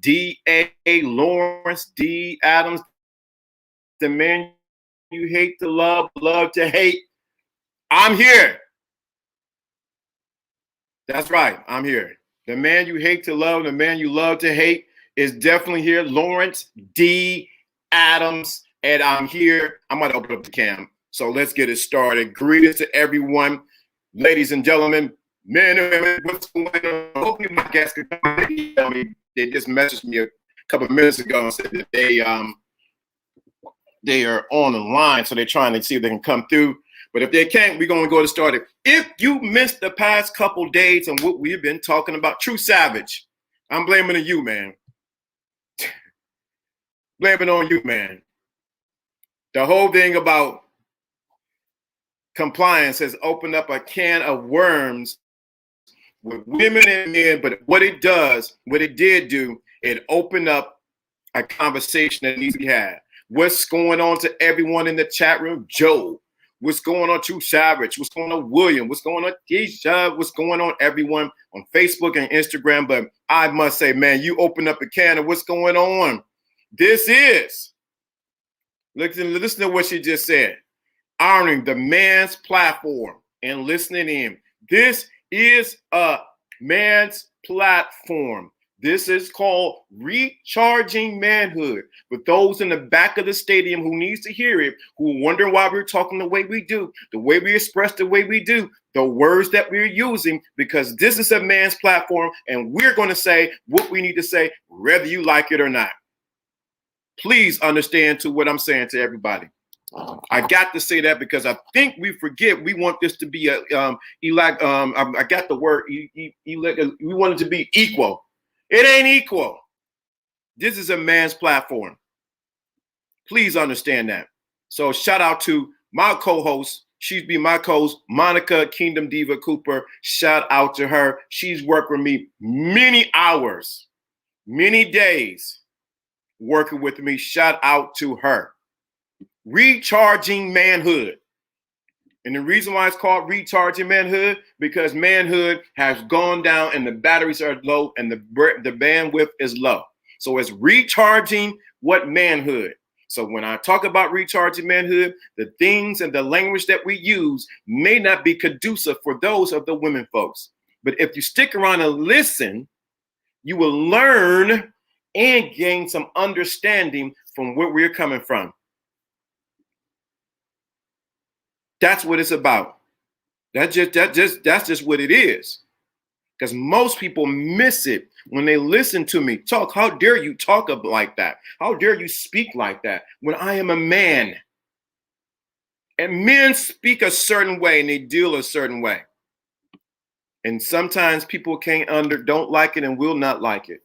D.A. Lawrence D. Adams, the man you hate to love, love to hate. I'm here. That's right. I'm here. The man you hate to love, the man you love to hate is definitely here. Lawrence D. Adams. And I'm here. I'm going to open up the cam. So let's get it started. Greetings to everyone. Ladies and gentlemen, men and women, what's going on? Hopefully my guests can come in. They just messaged me a couple of minutes ago and said that they are on the line, so they're trying to see if they can come through. But if they can't, we're going to go to start it. If you missed the past couple days and what we've been talking about, True Savage, I'm blaming on you, man. Blaming on you, man. The whole thing about compliance has opened up a can of worms with women and men, but what it did do, it opened up a conversation that needs to be had. What's going on to everyone in the chat room? Joe. What's going on, True Savage? What's going on, William? What's going on, Keisha? What's going on, everyone on Facebook and Instagram? But I must say, man, you opened up a can of what's going on. This is, listen to what she just said, honoring the man's platform and listening in. This is a man's platform. This is called recharging manhood. But those in the back of the stadium who needs to hear it, who wonder why we're talking the way we do, the way we express the way we do, the words that we're using, because this is a man's platform and we're going to say what we need to say, whether you like it or not. Please understand to what I'm saying to everybody. I got to say that because I think we forget we want this to be a I got the word we want it to be equal. It ain't equal. This is a man's platform. Please understand that. So shout out to my co-host. She's been my co-host, Monica Kingdom Diva Cooper. Shout out to her. She's worked with me many hours, many days working with me. Shout out to her. Recharging manhood. And the reason why it's called recharging manhood, because manhood has gone down and the batteries are low and the bandwidth is low. So it's recharging what manhood. So when I talk about recharging manhood, the things and the language that we use may not be conducive for those of the women folks. But if you stick around and listen, you will learn and gain some understanding from where we're coming from. That's what it's about. That's just what it is. Because most people miss it when they listen to me talk. How dare you talk like that? How dare you speak like that when I am a man? And men speak a certain way and they deal a certain way. And sometimes people don't like it and will not like it.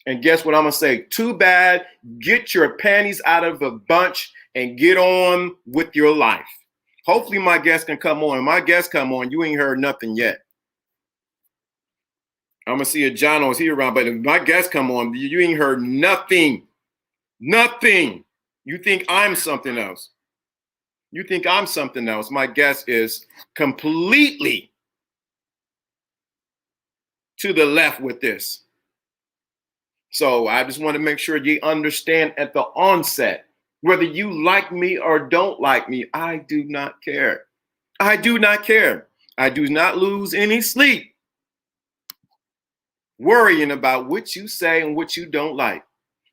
And guess what I'm going to say? Too bad. Get your panties out of a bunch and get on with your life. Hopefully my guests can come on. My guests come on. You ain't heard nothing yet. I'm going to see if John was here around, but if my guests come on, you ain't heard nothing. Nothing. You think I'm something else. You think I'm something else. My guest is completely to the left with this. So I just want to make sure you understand at the onset, whether you like me or don't like me, I do not care. I do not care. I do not lose any sleep worrying about what you say and what you don't like.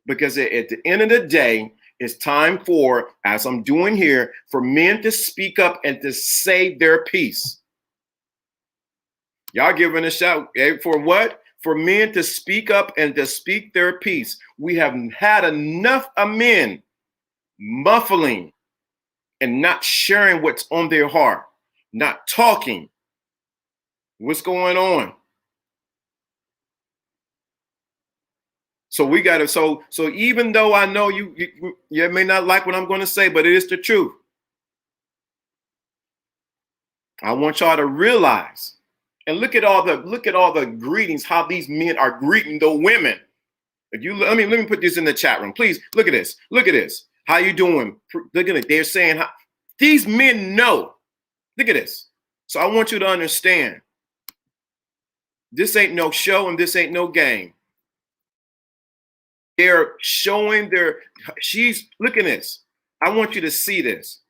Because at the end of the day, it's time for, as I'm doing here, for men to speak up and to say their piece. Y'all giving a shout. For what? For men to speak up and to speak their piece. We have had enough of men muffling and not sharing what's on their heart, not talking. What's going on? So we got to, so even though I know you may not like what I'm going to say, but it is the truth. I want y'all to realize, and look at all the greetings, how these men are greeting the women. If you, let me put this in the chat room, please. Look at this. Look at this. How you doing? Look at it. They're saying how these men know. Look at this. So I want you to understand. This ain't no show and this ain't no game. They're showing look at this. I want you to see this.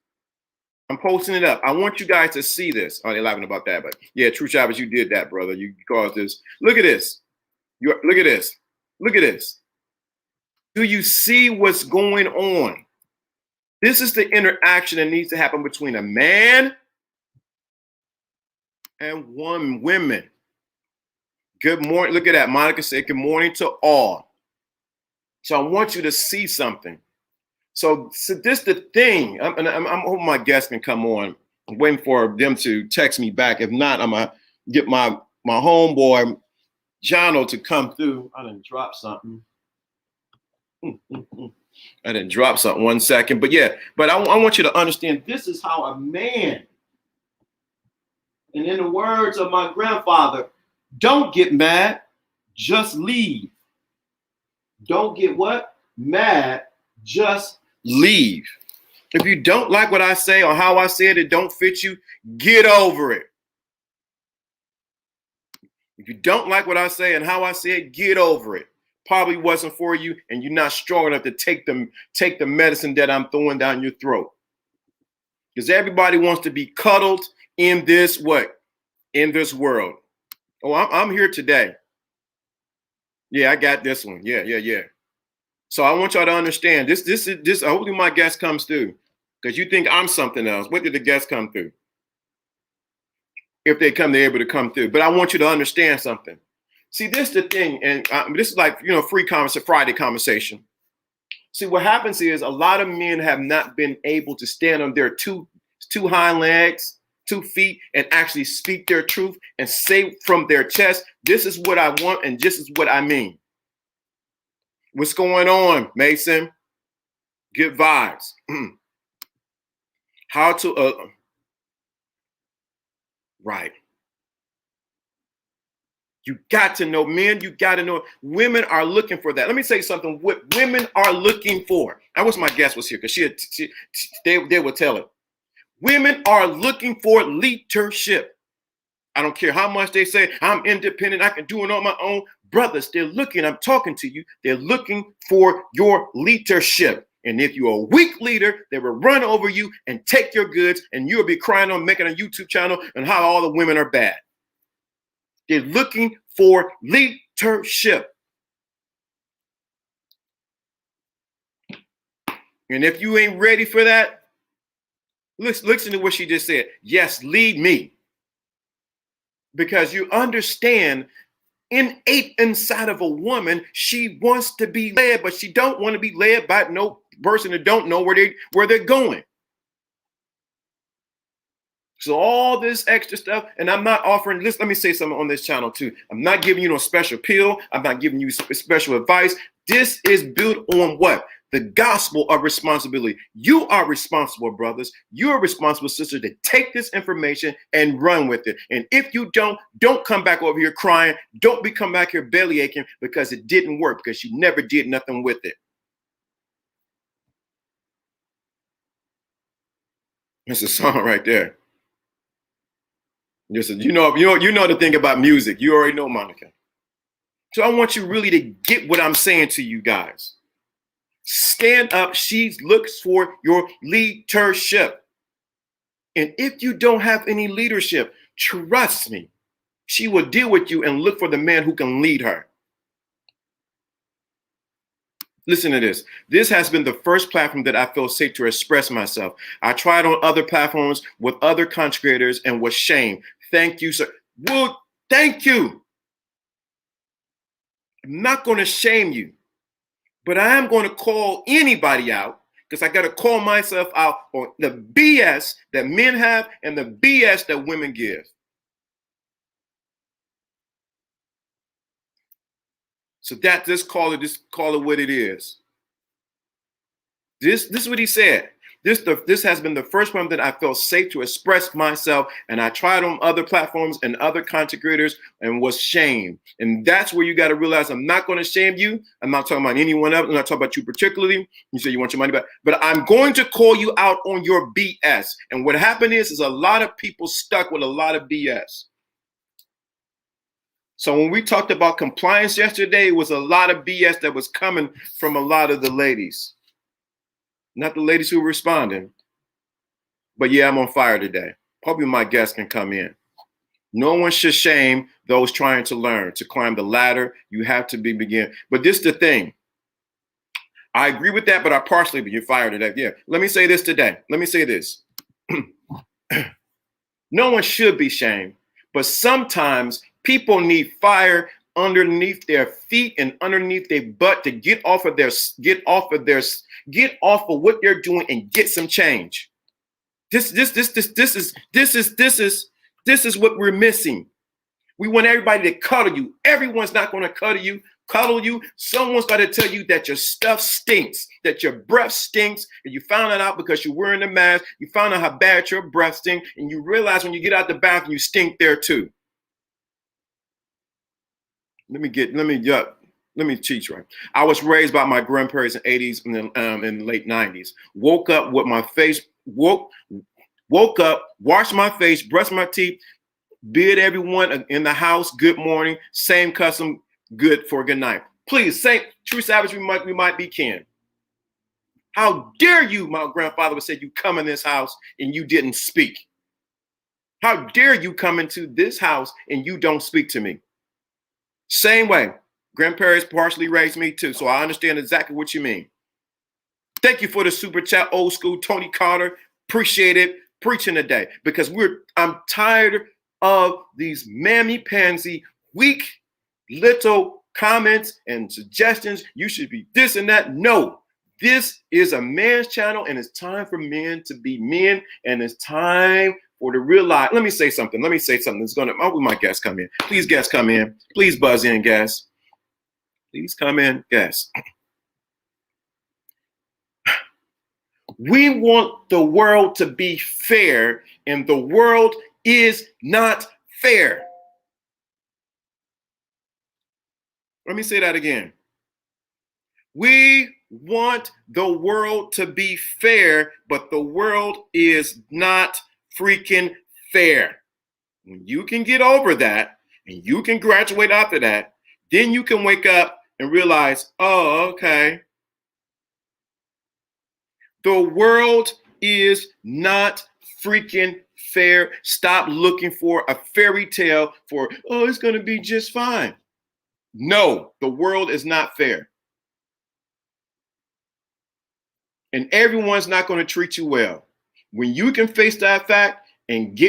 I'm posting it up. I want you guys to see this. Oh, they're laughing about that, but yeah, True Shabbos, you did that, brother. You caused this. Look at this. Look at this. Look at this. Do you see what's going on? This is the interaction that needs to happen between a man and women. Good morning. Look at that. Monica said, good morning to all. So I want you to see something. So this is the thing. I'm hoping my guests can come on. I'm waiting for them to text me back. If not, I'm going to get my homeboy, Jono, to come through. I didn't drop something. I didn't drop something 1 second. But yeah, but I want you to understand this is how a man, and in the words of my grandfather, don't get mad, just leave. Don't get what? Mad, just leave. If you don't like what I say or how I said it don't fit you, get over it. If you don't like what I say and how I say it, get over it. Probably wasn't for you, and you're not strong enough to take the medicine that I'm throwing down your throat. Because everybody wants to be cuddled in this what? In this world. Oh, I'm here today. Yeah, I got this one. Yeah. So I want y'all to understand this. Hopefully my guest comes through, because you think I'm something else. What did the guest come through? If they come, they're able to come through. But I want you to understand something. See, this is the thing, and this is like, free Friday conversation. See, what happens is a lot of men have not been able to stand on their two hind legs, 2 feet, and actually speak their truth and say from their chest, this is what I want and this is what I mean. What's going on, Mason? Good vibes. How to, right. You got to know, men, you got to know, women are looking for that. Let me say something, what women are looking for. I wish my guest was here, because they would tell it. Women are looking for leadership. I don't care how much they say, I'm independent, I can do it on my own. Brothers, they're looking, I'm talking to you, they're looking for your leadership. And if you're a weak leader, they will run over you and take your goods, and you'll be crying on making a YouTube channel and how all the women are bad. They're looking for leadership. And if you ain't ready for that, listen to what she just said. Yes, lead me. Because you understand, innate inside of a woman, she wants to be led, but she don't want to be led by no person that don't know where they're going. So all this extra stuff, and I'm not offering this. Let me say something on this channel too. I'm not giving you no special pill. I'm not giving you special advice. This is built on what? The gospel of responsibility. You are responsible, brothers. You are responsible, sisters, to take this information and run with it. And if you don't come back over here crying. Don't come back here belly aching because it didn't work, because you never did nothing with it. It's a song right there. You know the thing about music. You already know, Monica. So I want you really to get what I'm saying to you guys. Stand up. She looks for your leadership. And if you don't have any leadership, trust me, she will deal with you and look for the man who can lead her. Listen to this. This has been the first platform that I feel safe to express myself. I tried on other platforms with other content creators and was shamed. Thank you, sir. Well, thank you. I'm not going to shame you, but I am going to call anybody out, because I got to call myself out on the BS that men have and the BS that women give. So just call it what it is. This is what he said. This has been the first one that I felt safe to express myself, and I tried on other platforms and other content creators and was shamed. And that's where you got to realize, I'm not going to shame you. I'm not talking about anyone else. I'm not talking about you particularly. You say you want your money back, but I'm going to call you out on your BS. And what happened is a lot of people stuck with a lot of BS. So when we talked about compliance yesterday, it was a lot of BS that was coming from a lot of the ladies. Not the ladies who were responding. But yeah, I'm on fire today. Hopefully my guests can come in. No one should shame those trying to learn. To climb the ladder, you have to begin. But this is the thing. I agree with that, but I partially, but you're fired today. Yeah. Let me say this today. Let me say this. No one should be shamed, but sometimes people need fire underneath their feet and underneath their butt to get off of what they're doing and get some change. This is what we're missing. We want everybody to cuddle you. Everyone's not going to cuddle you. Someone's got to tell you that your stuff stinks, that your breath stinks, and you found that out because you're wearing a mask. You found out how bad your breath stinks, and you realize when you get out the bathroom, you stink there too. Let me teach right. I was raised by my grandparents in the 80s and then in the late 90s. Woke up with my face, woke up, washed my face, brushed my teeth, bid everyone in the house good morning, same custom, good for a good night. Please say true savage, we might be kin. How dare you, my grandfather would say, you come in this house and you didn't speak. How dare you come into this house and you don't speak to me? Same way. Grandparents partially raised me too, so I understand exactly what you mean. Thank you for the super chat, old school Tony Carter. Appreciate it. Preaching today because I'm tired of these mammy-pansy, weak little comments and suggestions. You should be this and that. No, this is a man's channel, and it's time for men to be men, and it's time for to realize. Let me say something. It's gonna. Oh, my guests come in. Please, guests come in. Please buzz in, guests. Please come in, guests. We want the world to be fair, and the world is not fair. Let me say that again. We want the world to be fair, but the world is not freaking fair. When you can get over that and you can graduate after that, then you can wake up and realize, oh, okay. The world is not freaking fair. Stop looking for a fairy tale for, oh, it's going to be just fine. No, the world is not fair. And everyone's not going to treat you well. When you can face that fact and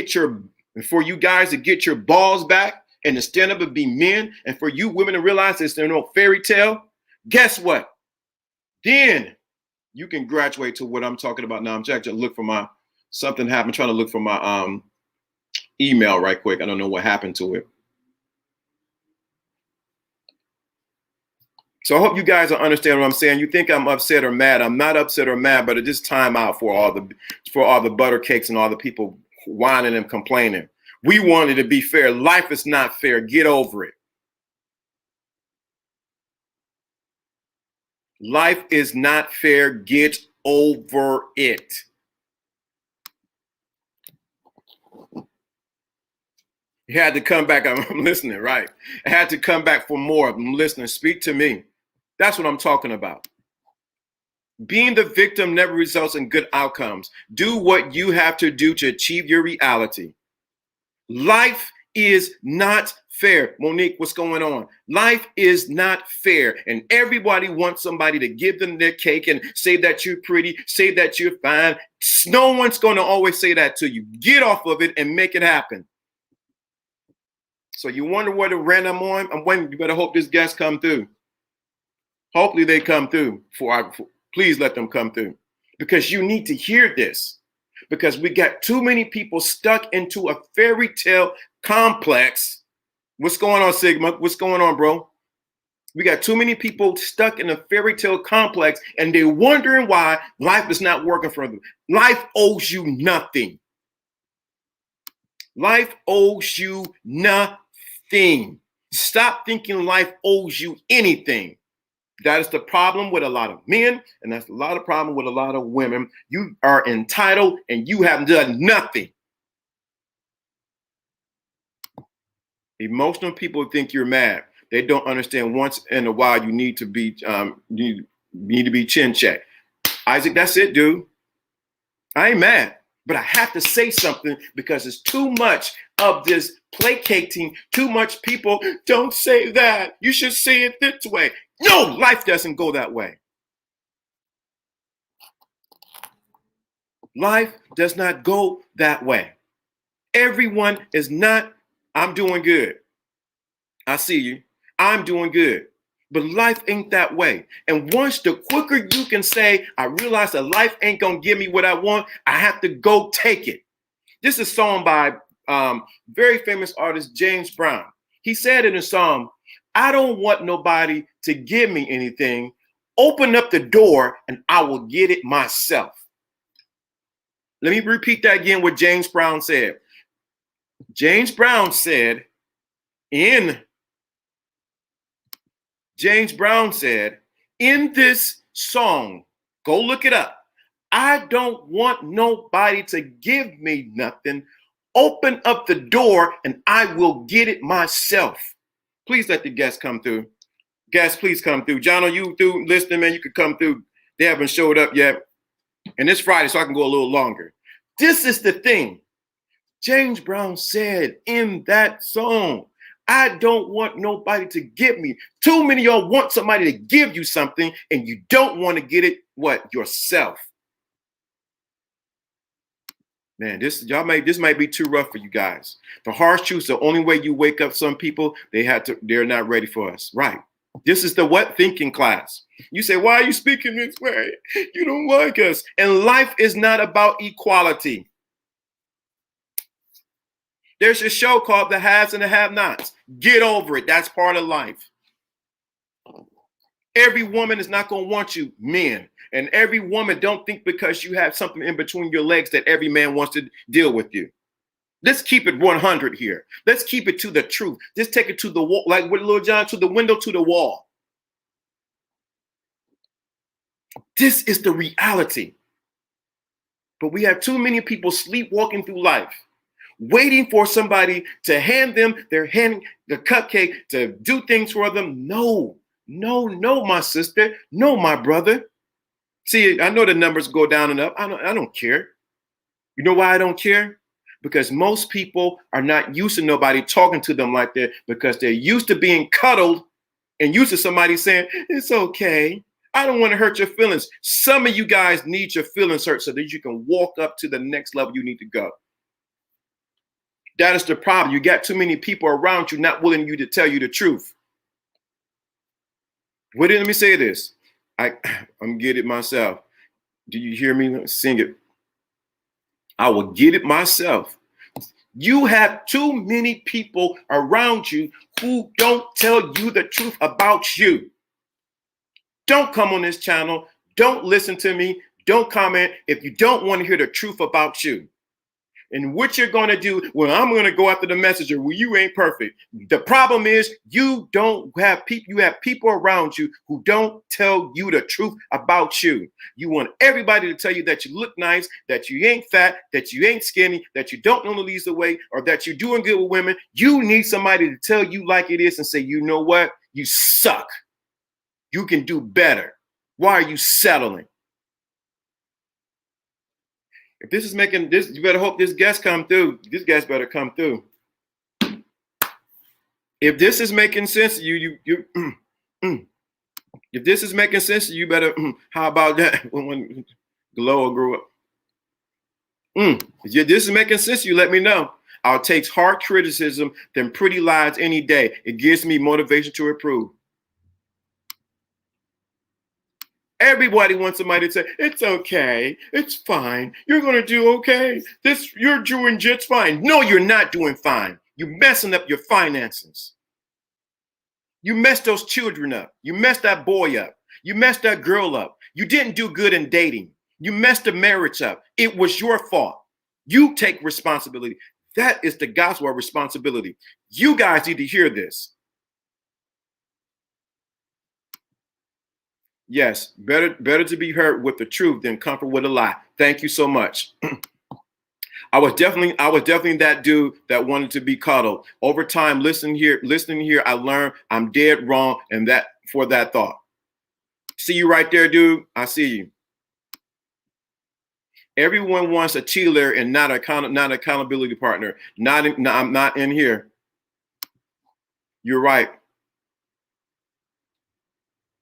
for you guys to get your balls back and to stand up and be men, and for you women to realize there's no fairy tale, guess what? Then you can graduate to what I'm talking about now. I'm trying to look for something happened. I'm trying to look for my email right quick. I don't know what happened to it. So I hope you guys will understand what I'm saying. You think I'm upset or mad. I'm not upset or mad, but it just time out for all the butter cakes and all the people whining and complaining. We wanted to be fair. Life is not fair. Get over it. Life is not fair. Get over it. You had to come back. I'm listening, right? I had to come back for more. I'm listening. Speak to me. That's what I'm talking about. Being the victim never results in good outcomes. Do what you have to do to achieve your reality. Life is not fair. Monique, what's going on? Life is not fair. And everybody wants somebody to give them their cake and say that you're pretty, say that you're fine. No one's going to always say that to you. Get off of it and make it happen. So you wonder what a random on? I'm waiting. You better hope this guest come through. Hopefully they come through. Please let them come through. Because you need to hear this. Because we got too many people stuck into a fairy tale complex. What's going on, Sigma? What's going on, bro? We got too many people stuck in a fairy tale complex, and they're wondering why life is not working for them. Life owes you nothing. Life owes you nothing. Stop thinking life owes you anything. That is the problem with a lot of men, and that's a lot of problem with a lot of women. You are entitled, and you have done nothing. Emotional people think you're mad. They don't understand once in a while you need to be you need to be chin checked. Isaac, that's it, dude. I ain't mad, but I have to say something because it's too much of this placating, too much people. Don't say that. You should say it this way. No, life doesn't go that way. Life does not go that way. Everyone is not, I'm doing good. I see you. I'm doing good. But life ain't that way. And once the quicker you can say, I realize that life ain't going to give me what I want, I have to go take it. This is a song by very famous artist James Brown. He said in a song, I don't want nobody to give me anything. Open up the door and I will get it myself. Let me repeat that again, what James Brown said. James Brown said in this song, go look it up. I don't want nobody to give me nothing. Open up the door and I will get it myself. Please let the guests come through. Guests, please come through. John, are you through listening, man? You could come through. They haven't showed up yet. And it's Friday, so I can go a little longer. This is the thing. James Brown said in that song, I don't want nobody to give me. Too many of y'all want somebody to give you something and you don't want to get it, what? Yourself. Man, this might be too rough for you guys. The harsh truth, the only way you wake up some people, they're not ready for us. Right. This is the what thinking class. You say, why are you speaking this way? You don't like us. And life is not about equality. There's a show called The Haves and the Have-Nots. Get over it. That's part of life. Every woman is not going to want you, men. And every woman don't think because you have something in between your legs that every man wants to deal with you. Let's keep it 100 here. Let's keep it to the truth. Let's take it to the wall, like with Lil Jon, to the window, to the wall. This is the reality. But we have too many people sleepwalking through life, waiting for somebody to hand them the cupcake, to do things for them. No, my sister. No, my brother. See, I know the numbers go down and up. I don't care. You know why I don't care? Because most people are not used to nobody talking to them like that because they're used to being cuddled and used to somebody saying, it's okay. I don't want to hurt your feelings. Some of you guys need your feelings hurt so that you can walk up to the next level you need to go. That is the problem. You got too many people around you not willing you to tell you the truth. Let me say this. I'm get it myself. Do you hear me? Sing it. I will get it myself. You have too many people around you who don't tell you the truth about you. Don't come on this channel. Don't listen to me. Don't comment if you don't want to hear the truth about you. And what you're going to do, well, I'm going to go after the messenger. Well, you ain't perfect. The problem is you have people around you who don't tell you the truth about you. You want everybody to tell you that you look nice, that you ain't fat, that you ain't skinny, that you don't know to lose the weight, or that you're doing good with women. You need somebody to tell you like it is and say, you know what? You suck. You can do better. Why are you settling? If this is making this, you better hope this guest come through. This guest better come through. If this is making sense to you, if this is making sense to you, better. How about that? When Glow grew up. If this is making sense to you, let me know. I'll take hard criticism than pretty lies any day. It gives me motivation to improve. Everybody wants somebody to say, it's okay, it's fine, you're going to do okay. You're doing just fine. No, you're not doing fine. You're messing up your finances. You messed those children up. You messed that boy up. You messed that girl up. You didn't do good in dating. You messed the marriage up. It was your fault. You take responsibility. That is the gospel of responsibility. You guys need to hear this. Yes, better to be heard with the truth than comfort with a lie. Thank you so much. was definitely that dude that wanted to be cuddled. Over time, listening here, I learned I'm dead wrong, and that for that thought. See you right there, dude. I see you. Everyone wants a cheerleader and not an accountability partner. I'm not in here. You're right.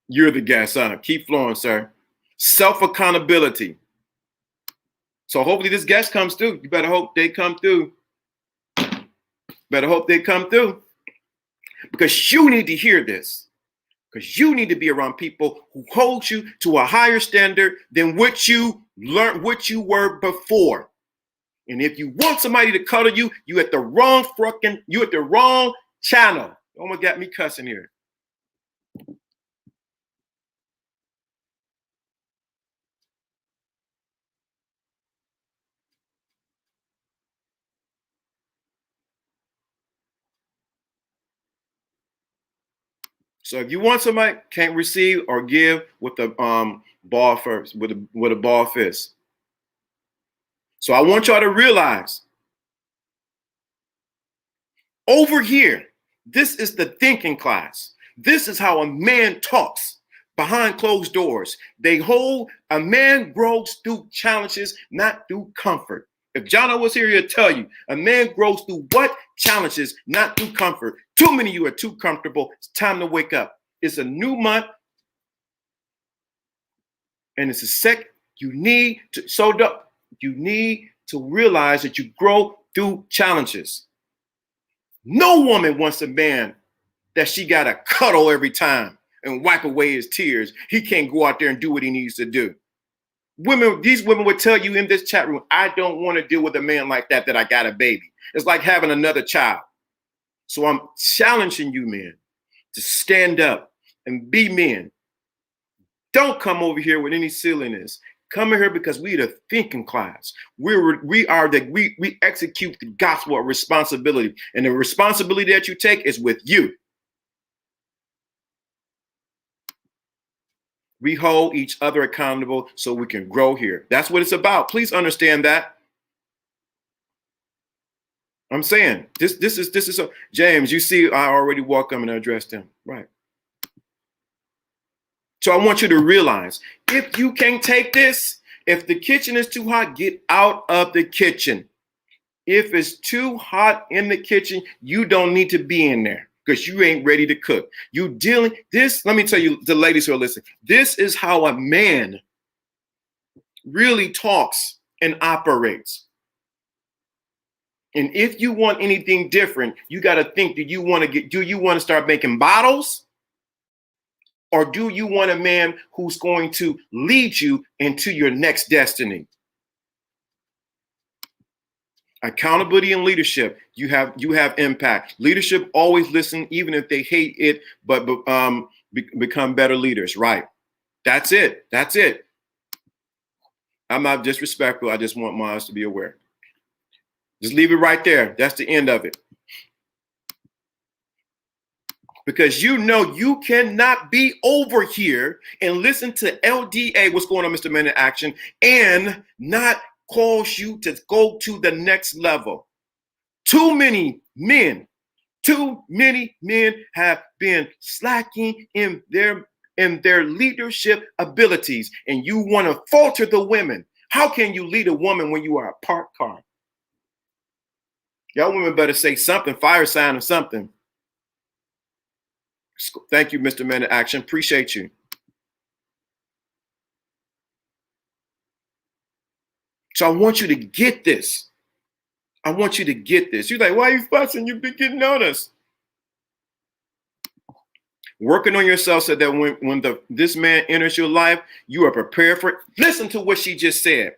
You're the guest, son. Keep flowing, sir. Self-accountability. So hopefully this guest comes through. You better hope they come through. Better hope they come through. Because you need to hear this. Because you need to be around people who hold you to a higher standard than what you learned, what you were before. And if you want somebody to cuddle you, you at the wrong channel. Almost got me cussing here. So if you want somebody can't receive or give with the ball first, with a ball fist. So I want y'all to realize over here, this is the thinking class. This is how a man talks behind closed doors. A man grows through challenges, not through comfort. If Jono was here, he'll tell you, a man grows through what? Challenges, not through comfort. Too many of you are too comfortable. It's time to wake up. It's a new month. And it's a sec. You need to realize that you grow through challenges. No woman wants a man that she got to cuddle every time and wipe away his tears. He can't go out there and do what he needs to do. These women would tell you in this chat room, I don't want to deal with a man like that I got a baby. It's like having another child. So I'm challenging you, men, to stand up and be men. Don't come over here with any silliness. Come here because we the thinking class. We execute the gospel of responsibility. And the responsibility that you take is with you. We hold each other accountable so we can grow here. That's what it's about. Please understand that. I'm saying this is James, you see, I already welcomed and addressed him. Right. So I want you to realize if you can't take this, if the kitchen is too hot, get out of the kitchen. If it's too hot in the kitchen, you don't need to be in there because you ain't ready to cook. Let me tell you, the ladies who are listening, this is how a man really talks and operates. And if you want anything different, you got to think, do you want to start making bottles? Or do you want a man who's going to lead you into your next destiny? Accountability and leadership, you have impact. Leadership always listen, even if they hate it, but become better leaders, right? That's it. That's it. I'm not disrespectful. I just want moms to be aware. Just leave it right there. That's the end of it. Because you know you cannot be over here and listen to LDA, what's going on, Mr. Man in Action, and not cause you to go to the next level. Too many men have been slacking in their leadership abilities, and you want to falter the women. How can you lead a woman when you are a parked car? Y'all women better say something, fire sign or something. Thank you, Mr. Man in Action. Appreciate you. So I want you to get this. I want you to get this. You're like, why are you fussing? You've been getting on us. Working on yourself so that when this man enters your life, you are prepared for it. Listen to what she just said.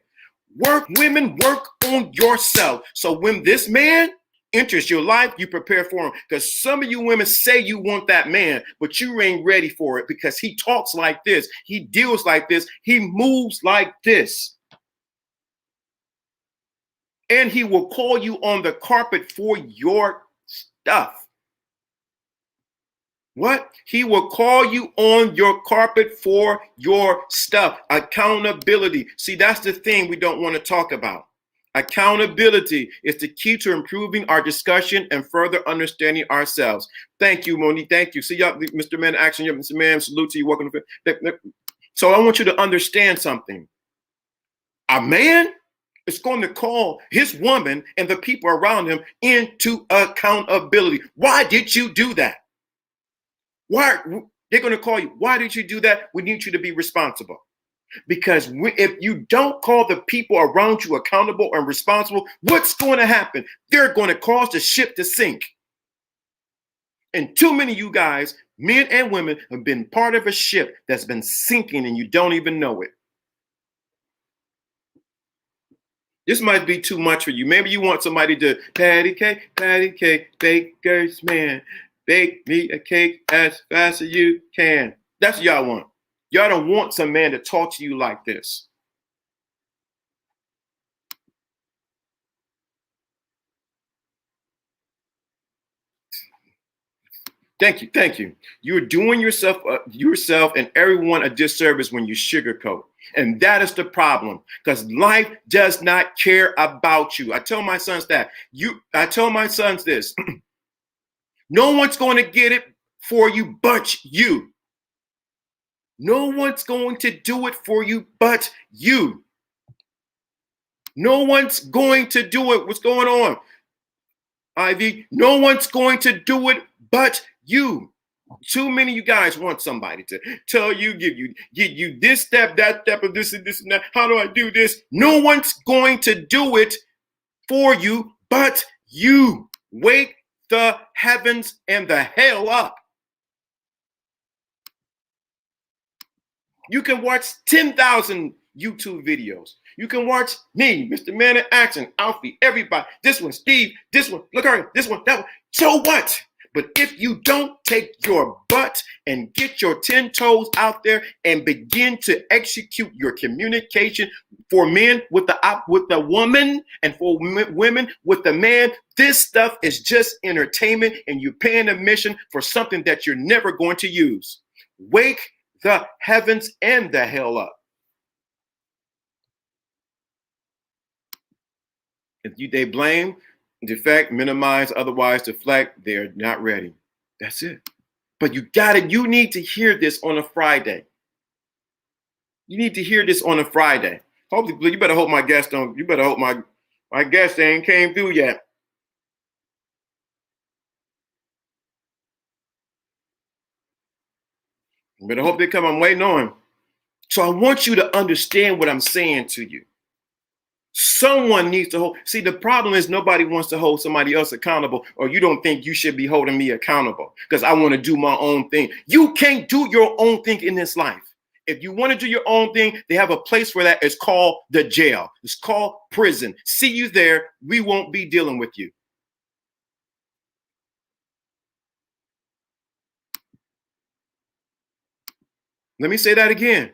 Women, work on yourself. So when this man enters your life, you prepare for him. Because some of you women say you want that man, but you ain't ready for it because he talks like this. He deals like this. He moves like this. And he will call you on the carpet for your stuff. What? He will call you on your carpet for your stuff. Accountability. See, that's the thing we don't want to talk about. Accountability is the key to improving our discussion and further understanding ourselves. Thank you, Monique. Thank you. See y'all, Mr. Man Action. Mr. Man, salute to you. Welcome to. So I want you to understand something. A man is going to call his woman and the people around him into accountability. Why did you do that? Why? They're going to call you. Why did you do that? We need you to be responsible. Because if you don't call the people around you accountable and responsible, what's going to happen? They're going to cause the ship to sink. And too many of you guys, men and women, have been part of a ship that's been sinking and you don't even know it. This might be too much for you. Maybe you want somebody to patty cake, baker's man, bake me a cake as fast as you can. That's what y'all want. Y'all don't want some man to talk to you like this. Thank you, thank you. You're doing yourself and everyone a disservice when you sugarcoat. And that is the problem, because life does not care about you. I tell my sons that. I tell my sons this. No one's going to get it for you but you. No one's going to do it for you but you. No one's going to do it. What's going on, Ivy? No one's going to do it but you. Too many of you guys want somebody to tell you, give you this step, that step, of this and this and that. How do I do this? No one's going to do it for you but you. Wake the heavens and the hell up. You can watch 10,000 YouTube videos. You can watch me, Mr. Man in Action, Alfie, everybody. This one, Steve, this one, look at this one, that one. So what? But if you don't take your butt and get your 10 toes out there and begin to execute your communication for men with the woman and for women with the man, this stuff is just entertainment and you're paying admission for something that you're never going to use. Wake the heavens and the hell up. If they blame, defect, minimize, otherwise deflect, they're not ready. That's it. But you need to hear this on a Friday. You need to hear this on a Friday. Hopefully, you better hope my guest don't, you better hope my guest ain't came through yet. You better hope they come. I'm waiting on. So I want you to understand what I'm saying to you. Someone needs to hold. See, the problem is nobody wants to hold somebody else accountable, or you don't think you should be holding me accountable because I want to do my own thing. You can't do your own thing in this life. If you want to do your own thing, they have a place for that. It's called the jail. It's called prison. See you there. We won't be dealing with you. Let me say that again.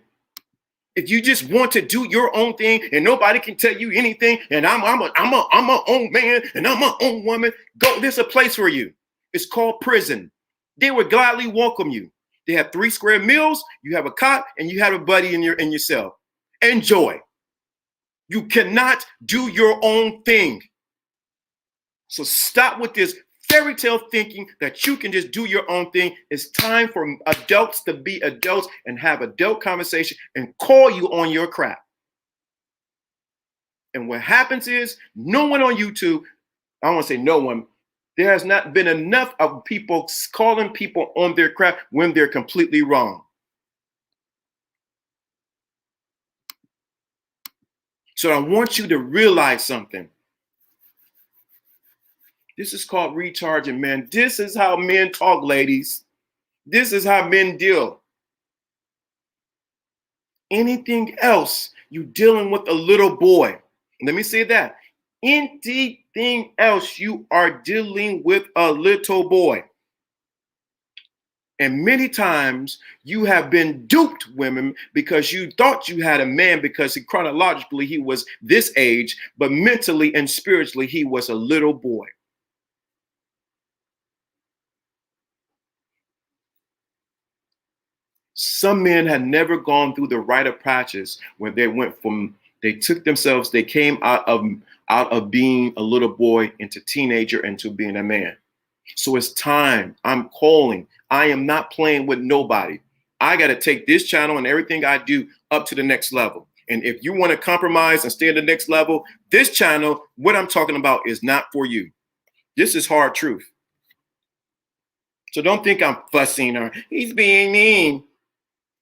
If you just want to do your own thing and nobody can tell you anything, and I'm my own man and I'm my own woman, go. There's a place for you. It's called prison. They would gladly welcome you. They have 3 square meals. You have a cot and you have a buddy in your cell. Enjoy. You cannot do your own thing. So stop with this fairy tale thinking that you can just do your own thing. It's time for adults to be adults and have adult conversation and call you on your crap. And what happens is no one on YouTube, I don't want to say no one, there has not been enough of people calling people on their crap when they're completely wrong. So I want you to realize something. This is called recharging, man. This is how men talk, ladies. This is how men deal. Anything else, you dealing with a little boy. Let me say that. Anything else, you are dealing with a little boy. And many times you have been duped, women, because you thought you had a man because chronologically he was this age, but mentally and spiritually he was a little boy. Some men had never gone through the rite of passage where they went from They took themselves, they came out of being a little boy into teenager into being a man. So it's time. I'm calling. I am not playing with nobody. I got to take this channel and everything I do up to the next level. And if you want to compromise and stay at the next level, this channel, what I'm talking about is not for you. This is hard truth. So don't think I'm fussing or he's being mean.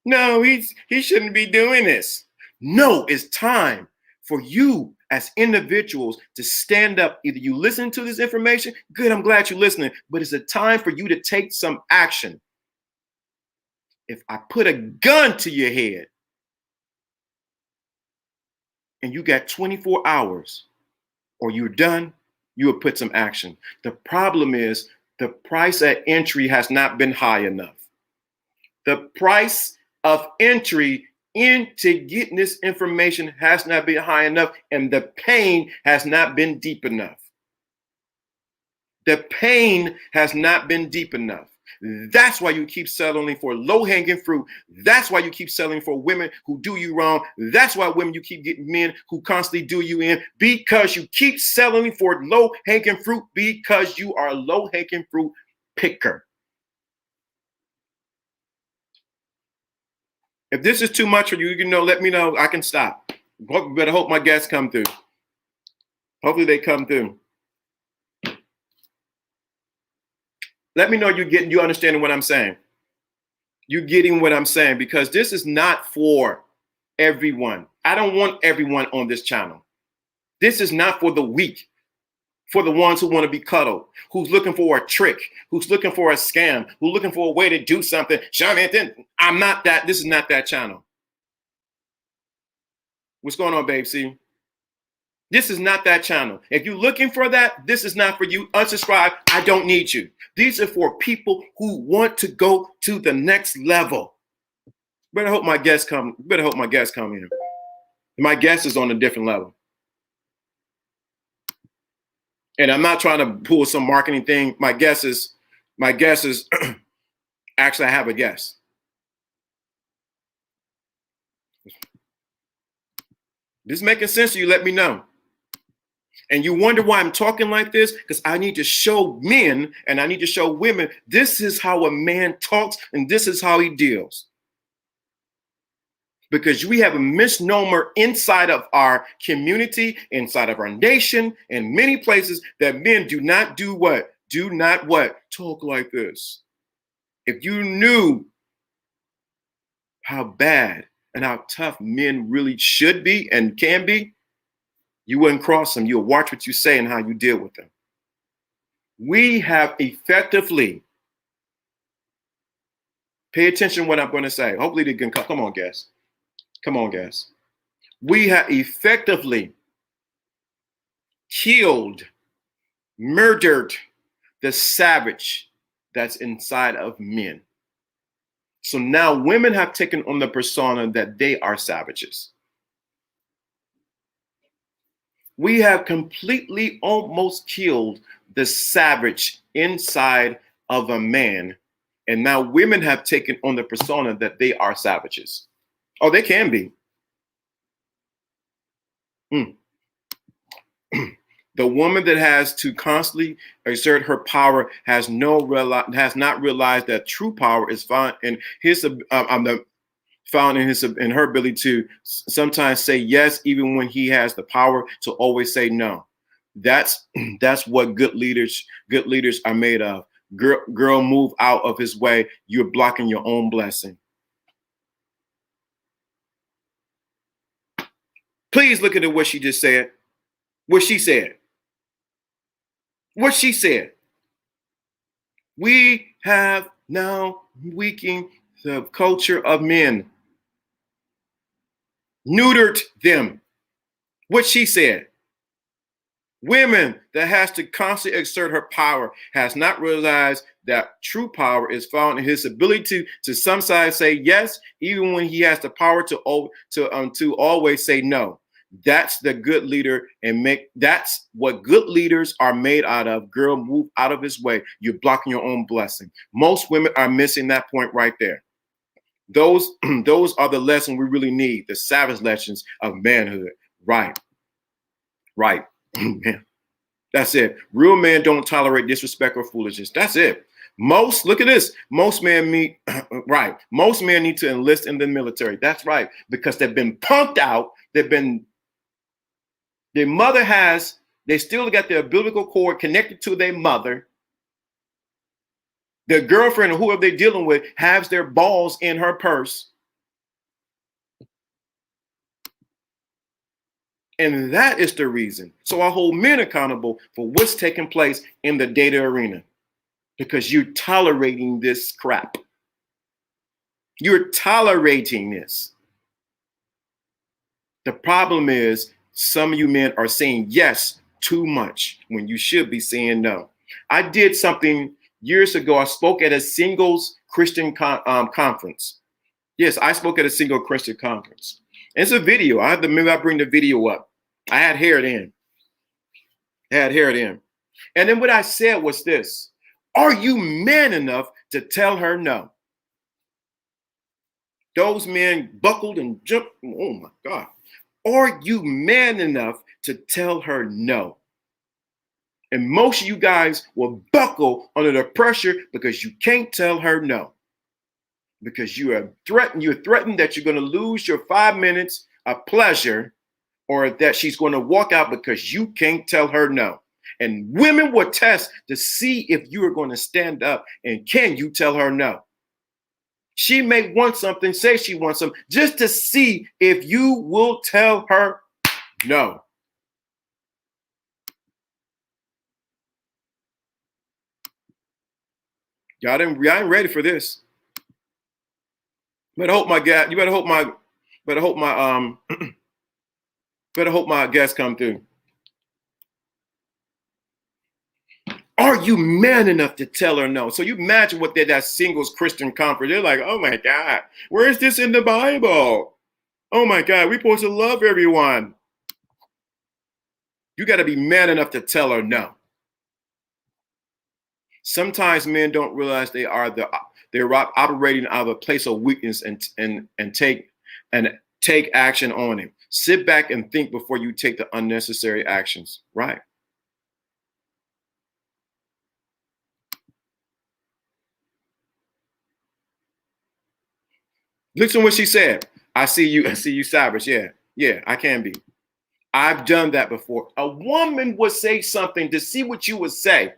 No, he shouldn't be doing this. No, it's time for you as individuals to stand up. Either you listen to this information, good, I'm glad you're listening, but it's a time for you to take some action. If I put a gun to your head and you got 24 hours or you're done, you will put some action. The problem is the price at entry has not been high enough. The price of entry into getting this information has not been high enough, and the pain has not been deep enough. The pain has not been deep enough. That's why you keep settling for low-hanging fruit. That's why you keep settling for women who do you wrong. That's why women, you keep getting men who constantly do you in, because you keep settling for low-hanging fruit, because you are a low-hanging fruit picker. If this is too much for you, you know, let me know. I can stop. Better hope my guests come through. Hopefully they come through. Let me know you understanding what I'm saying. You're getting what I'm saying, because this is not for everyone. I don't want everyone on this channel. This is not for the weak, for the ones who want to be cuddled, who's looking for a trick, who's looking for a scam, who's looking for a way to do something. Sean Anthony, I'm not that. This is not that channel. What's going on, babe? See? This is not that channel. If you're looking for that, this is not for you. Unsubscribe. I don't need you. These are for people who want to go to the next level. Better hope my guests come. Better hope my guests come here. My guest is on a different level. And I'm not trying to pull some marketing thing. My guess is actually I have a guess. This is making sense to you, let me know. And you wonder why I'm talking like this? Because I need to show men and I need to show women this is how a man talks and this is how he deals. Because we have a misnomer inside of our community, inside of our nation, in many places, that men do not do what? Do not what? Talk like this. If you knew how bad and how tough men really should be and can be, you wouldn't cross them. You'll watch what you say and how you deal with them. We have effectively, pay attention to what I'm going to say. Hopefully they can come on, guys. Come on, guys. We have effectively killed, murdered the savage that's inside of men. So now women have taken on the persona that they are savages. We have completely almost killed the savage inside of a man. And now women have taken on the persona that they are savages. Oh, they can be. The woman that has to constantly exert her power has not realized that true power is found in her ability to sometimes say yes, even when he has the power to always say no. That's what good leaders are made of. Girl, move out of his way. You're blocking your own blessing. Please look at what she just said. What she said. What she said. We have now weakened the culture of men. Neutered them. What she said. Women that has to constantly exert her power has not realized that true power is found in his ability to sometimes say yes, even when he has the power to always say no. That's the good leader, and that's what good leaders are made out of. Girl, move out of his way. You're blocking your own blessing. Most women are missing that point right there. Those are the lessons we really need, the savage lessons of manhood. Right. Right. Yeah. That's it. Real men don't tolerate disrespect or foolishness. That's it. Look at this. Most men meet, right. Most men need to enlist in the military. That's right. Because they've been punked out. Their mother they still got their umbilical cord connected to their mother. Their girlfriend or whoever they're dealing with has their balls in her purse. And that is the reason. So I hold men accountable for what's taking place in the data arena, because you're tolerating this crap. You're tolerating this. The problem is some of you men are saying yes too much when you should be saying no. I did something years ago. I spoke at a singles Christian conference. Yes, I spoke at a single Christian conference. It's a video. Maybe I bring the video up. I had hair then. And then what I said was this: are you man enough to tell her no? Those men buckled and jumped. Oh my God. Are you man enough to tell her no? And most of you guys will buckle under the pressure because you can't tell her no. Because you're threatened that you're going to lose your 5 minutes of pleasure, or that she's going to walk out because you can't tell her no. And women will test to see if you are going to stand up and can you tell her no. She may want something, say she wants something, just to see if you will tell her no. Y'all ain't ready for this. Better hope my guest, better hope my guests come through. Are you man enough to tell her no? So you imagine what that singles Christian conference, they're like, oh my God, where is this in the Bible? Oh my God, we're supposed to love everyone. You got to be man enough to tell her no. Sometimes men don't realize they're operating out of a place of weakness and take action on it. Sit back and think before you take the unnecessary actions. Right. Listen to what she said. I see you, Cyrus. Yeah, I can be. I've done that before. A woman would say something to see what you would say,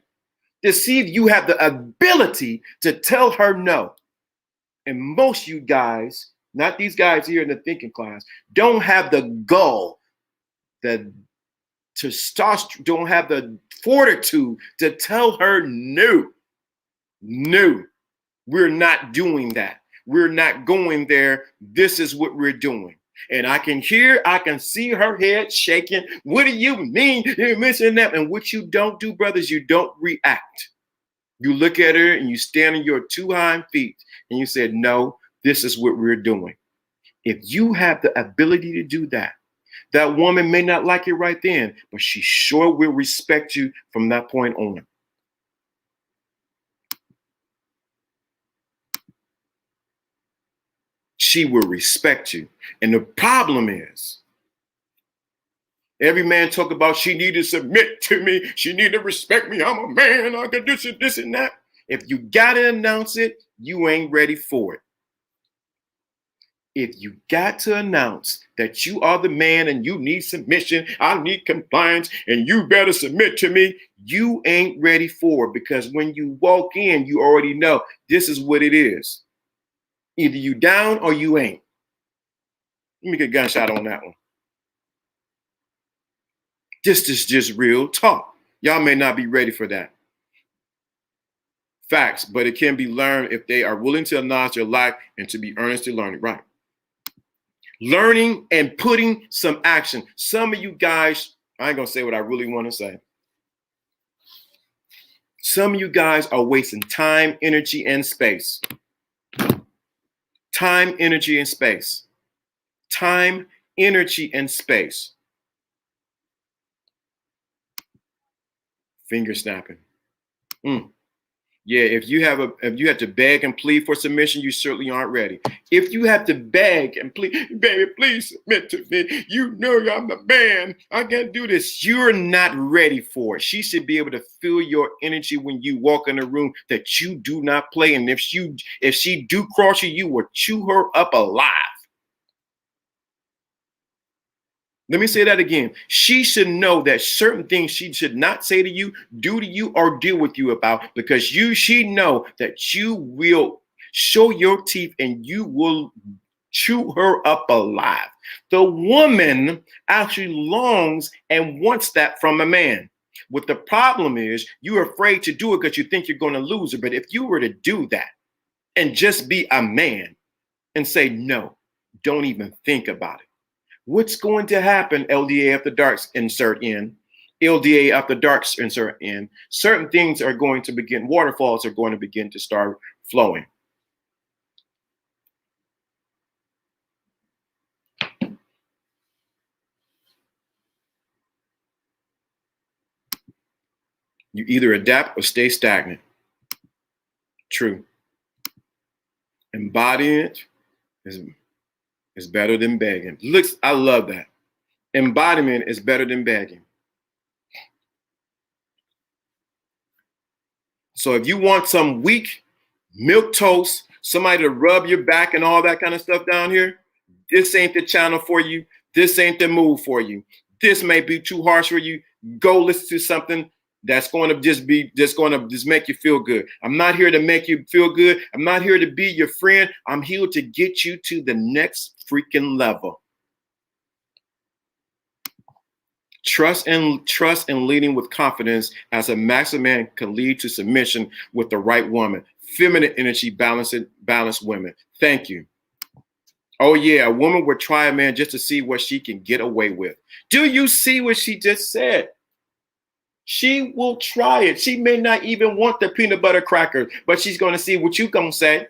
to see if you have the ability to tell her no. And most you guys, not these guys here in the thinking class, don't have the gall, don't have the fortitude to tell her no. No, we're not doing that. We're not going there. This is what we're doing. And I can see her head shaking. What do you mean you're missing that? And what you don't do, brothers, you don't react. You look at her and you stand on your 2 hind feet and you said, no, this is what we're doing. If you have the ability to do that, that woman may not like it right then, but she sure will respect you from that point on. She will respect you. And the problem is, every man talk about she need to submit to me. She need to respect me. I'm a man. I can do this and that. If you got to announce it, you ain't ready for it. If you got to announce that you are the man and you need submission, I need compliance, and you better submit to me, you ain't ready for it. Because when you walk in, you already know this is what it is. Either you down or you ain't. Let me get a gunshot on that one. This is just real talk. Y'all may not be ready for that. Facts, but it can be learned if they are willing to acknowledge their lack and to be earnest to learn it. Right. Learning and putting some action. Some of you guys, I ain't gonna say what I really want to say. Some of you guys are wasting time, energy, and space. Time, energy, and space. Time, energy, and space. Finger snapping. Yeah, if you have to beg and plead for submission, you certainly aren't ready. If you have to beg and plead, baby, please submit to me. You know I'm a man. I can't do this. You're not ready for it. She should be able to feel your energy when you walk in the room that you do not play. And if she do cross you, you will chew her up alive. Let me say that again. She should know that certain things she should not say to you, do to you, or deal with you about, because she know that you will show your teeth and you will chew her up alive. The woman actually longs and wants that from a man. What the problem is, you're afraid to do it because you think you're going to lose her. But if you were to do that and just be a man and say, no, don't even think about it. What's going to happen, LDA after darks, insert in, LDA after darks, insert in, certain things are going to begin, waterfalls are going to begin to start flowing. You either adapt or stay stagnant. True. Embodying it is better than begging. Looks, I love that. Embodiment is better than begging. So if you want some weak milk toast, somebody to rub your back and all that kind of stuff down here, this ain't the channel for you. This ain't the move for you. This may be too harsh for you. Go listen to something that's going to just make you feel good. I'm not here to make you feel good. I'm not here to be your friend. I'm here to get you to the next freaking level. Trust and leading with confidence as a master man can lead to submission with the right woman. Feminine energy balance women. Thank you. Oh yeah, a woman would try a man just to see what she can get away with. Do you see what she just said? She will try it. She may not even want the peanut butter crackers, but she's going to see what you gonna say.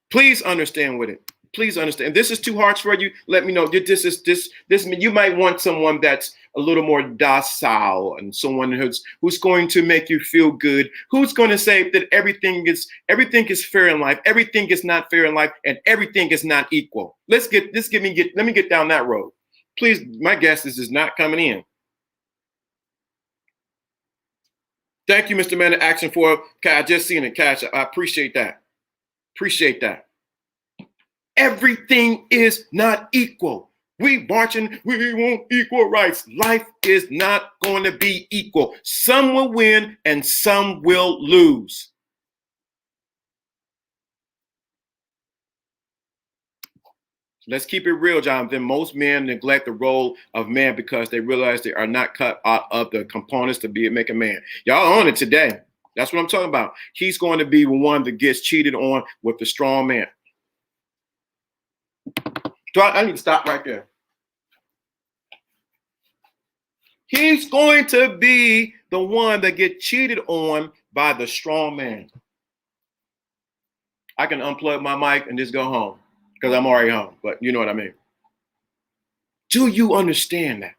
Please understand with it. Please understand. This is too harsh for you. Let me know. This. You might want someone that's a little more docile and someone who's going to make you feel good. Who's going to say that everything is fair in life, everything is not fair in life, and everything is not equal. Let me get down that road. Please, my guest is not coming in. Thank you, Mr. Man of Action for I just seen it, Cash. I appreciate that. Appreciate that. Everything is not equal. We marching, we want equal rights. Life is not going to be equal. Some will win and some will lose. Let's keep it real, Jonathan. Most men neglect the role of man because they realize they are not cut out of the components to make a man. Y'all on it today. That's what I'm talking about. He's going to be the one that gets cheated on with the strong man. So I need to stop right there. He's going to be the one that gets cheated on by the strong man. I can unplug my mic and just go home because I'm already home, but you know what I mean. Do you understand that?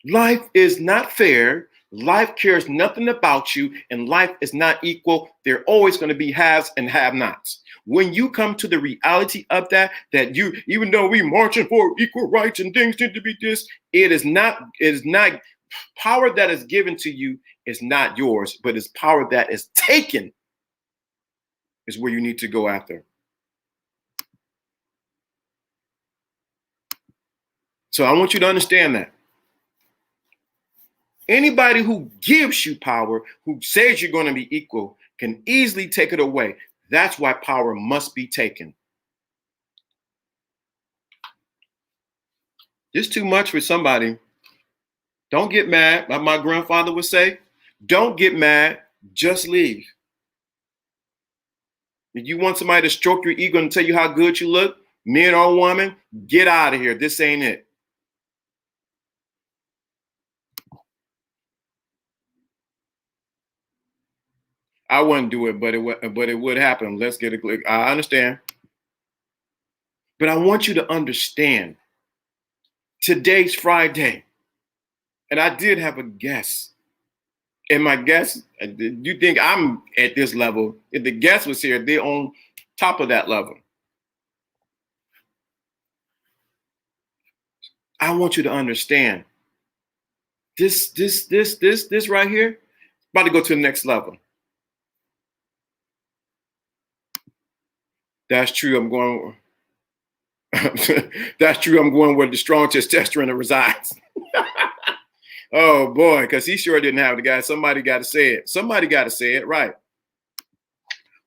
Life is not fair. Life cares nothing about you, and life is not equal. There are always going to be haves and have-nots. When you come to the reality of that even though we marching for equal rights and things need to be this, it is not power that is given to you is not yours, but it's power that is taken is where you need to go after. So I want you to understand that. Anybody who gives you power, who says you're going to be equal, can easily take it away. That's why power must be taken. It's too much for somebody. Don't get mad. Like my grandfather would say, don't get mad, just leave. If you want somebody to stroke your ego and tell you how good you look, man or woman, get out of here. This ain't it. I wouldn't do it, but it would happen. Let's get a click. I understand. But I want you to understand, today's Friday. And I did have a guest. And my guest, you think I'm at this level? If the guest was here, they're on top of that level. I want you to understand this right here, about to go to the next level. That's true. I'm going. That's true. I'm going where the strong testosterone resides. Oh boy, because he sure didn't have the guy. Somebody got to say it. Somebody got to say it, right?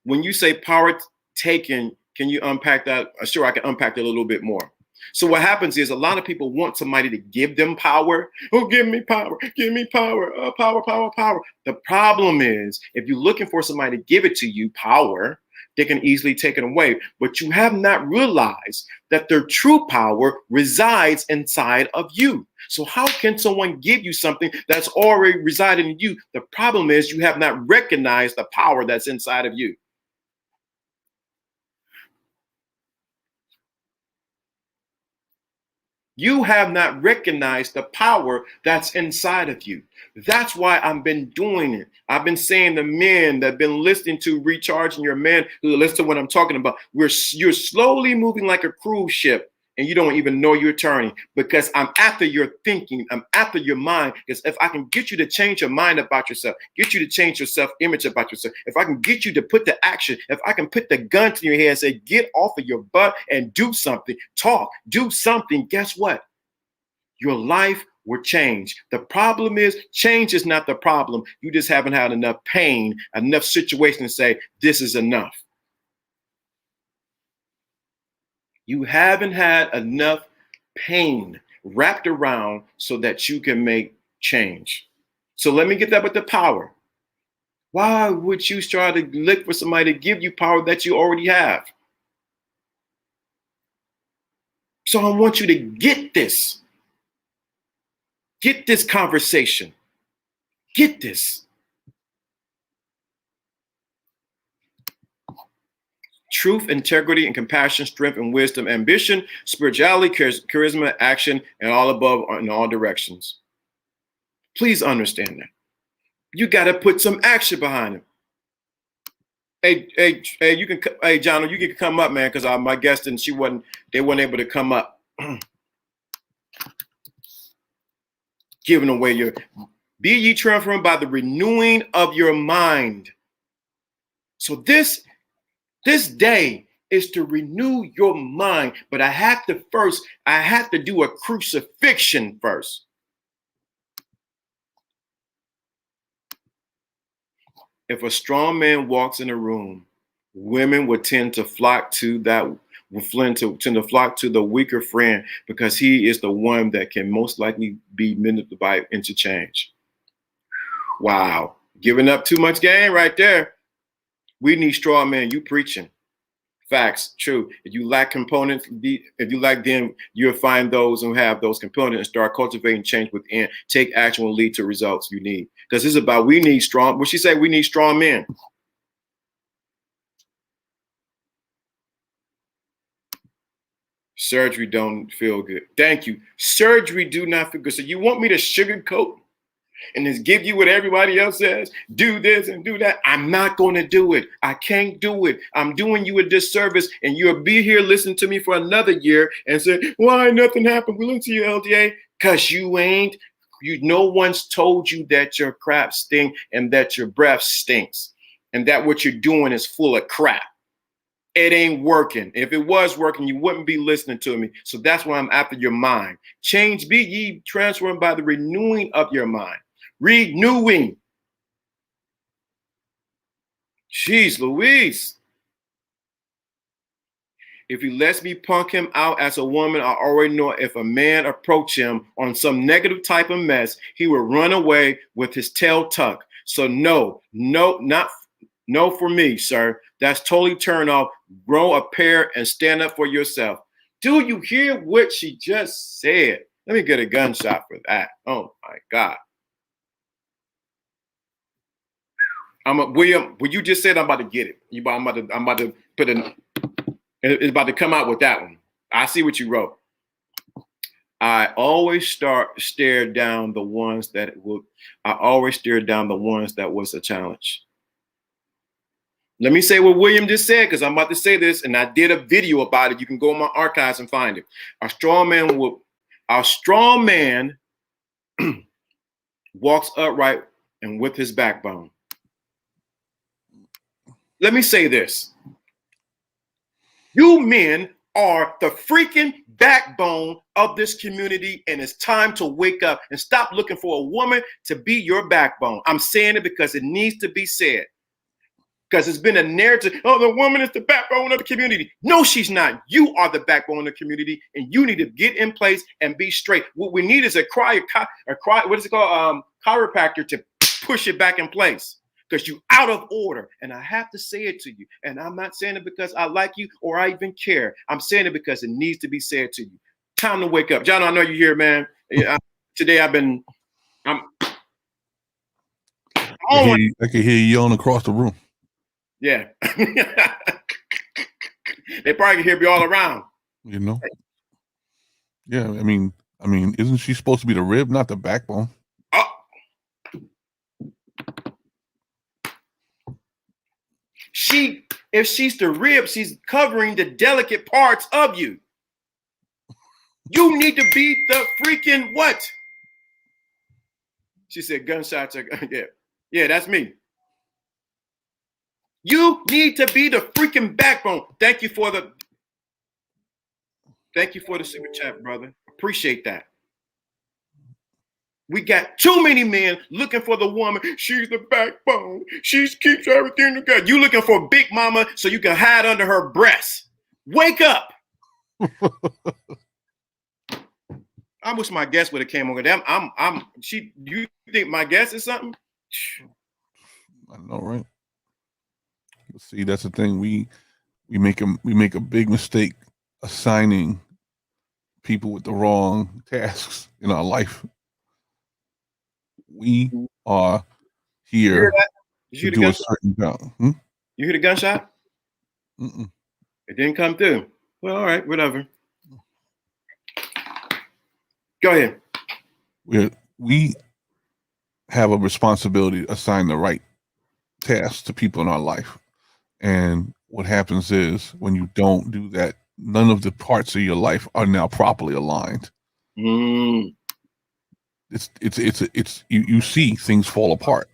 When you say power taken, can you unpack that? Sure, I can unpack that a little bit more. So what happens is a lot of people want somebody to give them power. Oh, give me power. Give me power. Power, power, power. The problem is if you're looking for somebody to give it to you, power, they can easily take it away. But you have not realized that their true power resides inside of you. So how can someone give you something that's already residing in you? The problem is you have not recognized the power that's inside of you. You have not recognized the power that's inside of you. That's why I've been doing it. I've been saying the men that have been listening to Recharging Your Man, who listen to what I'm talking about. You're slowly moving like a cruise ship and you don't even know you're turning, because I'm after your thinking. I'm after your mind. Because if I can get you to change your mind about yourself, get you to change your self-image about yourself, if I can get you to put the action, if I can put the gun to your head and say, get off of your butt and do something, talk, do something, guess what? Your life will change. The problem is change is not the problem. You just haven't had enough pain, enough situation to say, this is enough. You haven't had enough pain wrapped around so that you can make change. So let me get that with the power. Why would you try to look for somebody to give you power that you already have? So I want you to get this. Get this conversation. Get this. Truth, integrity, and compassion, strength and wisdom, ambition, spirituality, charisma, action, and all above in all directions. Please understand that. You got to put some action behind it. Hey, you can, hey, John, you can come up, man, because my guest and they weren't able to come up. Giving away your, be ye transformed by the renewing of your mind. So this day is to renew your mind, but I have to do a crucifixion first. If a strong man walks in a room, women would tend to flock to the weaker friend, because he is the one that can most likely be manipulated into change. Wow, giving up too much game right there. We need strong men. You preaching. Facts, true. If you lack components, then you'll find those who have those components and start cultivating change within. Take action will lead to results you need. Because this is about, we need strong, what she said, we need strong men. Surgery don't feel good. Thank you. Surgery do not feel good. So you want me to sugarcoat and just give you what everybody else says? Do this and do that. I'm not going to do it. I can't do it. I'm doing you a disservice, and you'll be here listening to me for another year and say, why nothing happened? We look to you, LDA, because no one's told you that your crap stinks and that your breath stinks and that what you're doing is full of crap. It ain't working. If it was working, you wouldn't be listening to me. So that's why I'm after your mind. Change, be ye transformed by the renewing of your mind. Renewing. Jeez Louise. If he lets me punk him out as a woman, I already know if a man approach him on some negative type of mess, he will run away with his tail tucked. So no for me, sir. That's totally turn off. Grow a pair and stand up for yourself. Do you hear what she just said? Let me get a gunshot for that. Oh my God. William, what you just said, I'm about to get it. I'm about to put it's about to come out with that one. I see what you wrote. I always stare down the ones that will. I always stare down the ones that was a challenge. Let me say what William just said, because I'm about to say this, and I did a video about it. You can go in my archives and find it. Our strong man walks upright and with his backbone. Let me say this. You men are the freaking backbone of this community, and it's time to wake up and stop looking for a woman to be your backbone. I'm saying it because it needs to be said. Because it's been a narrative, oh, the woman is the backbone of the community. No, she's not. You are the backbone of the community, and you need to get in place and be straight. What we need is what is it called? Chiropractor to push it back in place. Because you're out of order. And I have to say it to you. And I'm not saying it because I like you or I even care. I'm saying it because it needs to be said to you. Time to wake up. John, I know you're here, man. Today I can hear you yelling across the room. Yeah. They probably can hear me all around. You know? Yeah, I mean, isn't she supposed to be the rib, not the backbone? If she's the rib, she's covering the delicate parts of you. You need to be the freaking what? She said gunshots are, yeah, that's me. You need to be the freaking backbone. Thank you for the super chat, brother. Appreciate that. We got too many men looking for the woman. She's the backbone. She keeps everything together. You looking for Big Mama so you can hide under her breast. Wake up. I wish my guest would have came over them. You think my guest is something? I know, right? See, that's the thing. We make a big mistake assigning people with the wrong tasks in our life. We are here to do a certain job. You hear the gunshot? Mm-mm. It didn't come through. Well, all right, whatever. Go ahead. We have a responsibility to assign the right tasks to people in our life. And what happens is when you don't do that, none of the parts of your life are now properly aligned. You see things fall apart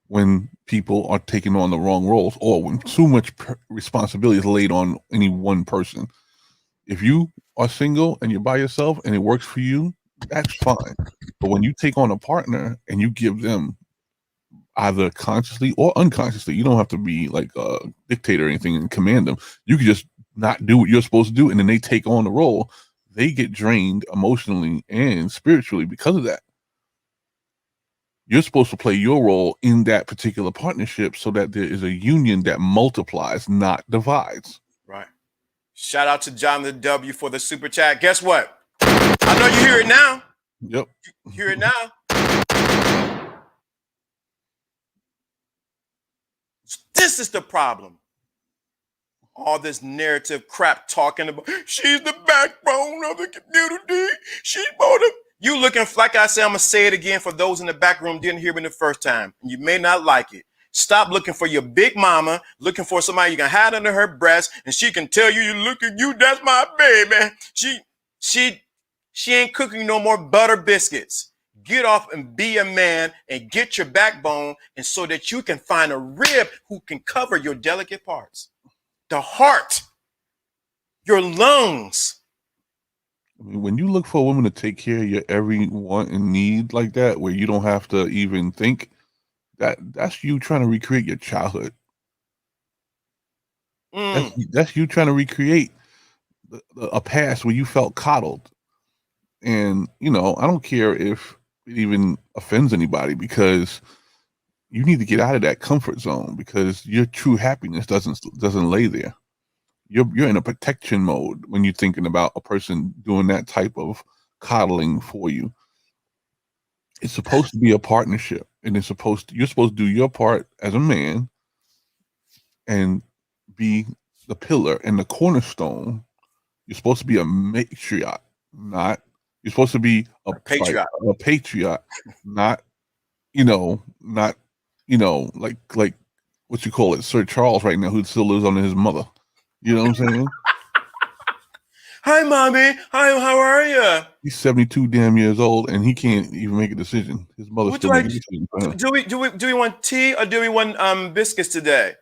when people are taking on the wrong roles, or when too much responsibility is laid on any one person. If you are single and you're by yourself and it works for you, that's fine. But when you take on a partner and you give them, either consciously or unconsciously, you don't have to be like a dictator or anything and command them. You can just not do what you're supposed to do, and then they take on the role. They get drained emotionally and spiritually because of that. You're supposed to play your role in that particular partnership so that there is a union that multiplies, not divides. Right. Shout out to John the W for the super chat. Guess what? I know you hear it now. Yep. You hear it now. This is the problem. All this narrative crap talking about she's the backbone of the community. She's more than you looking, like I said, I'm gonna say it again for those in the back room didn't hear me the first time. You may not like it. Stop looking for your big mama, looking for somebody you can hide under her breast, and she can tell you, look at you, that's my baby. She ain't cooking no more butter biscuits. Get off and be a man and get your backbone, and so that you can find a rib who can cover your delicate parts. The heart, your lungs. I mean, when you look for a woman to take care of your every want and need like that, where you don't have to even think, that's you trying to recreate your childhood. That's you trying to recreate a past where you felt coddled. And, you know, I don't care if it even offends anybody, because you need to get out of that comfort zone, because your true happiness doesn't lay there. You're in a protection mode when you're thinking about a person doing that type of coddling for you. It's supposed to be a partnership, and you're supposed to do your part as a man and be the pillar and the cornerstone. You're supposed to be a matriarch, not You're supposed to be a patriot. a patriot, not not like what you call it, Sir Charles right now, who still lives under his mother. You know what I'm saying? Hi, mommy. Hi, how are you? He's 72 damn years old, and he can't even make a decision. His mother's What still do I making decisions for him. do we want tea or do we want biscuits today?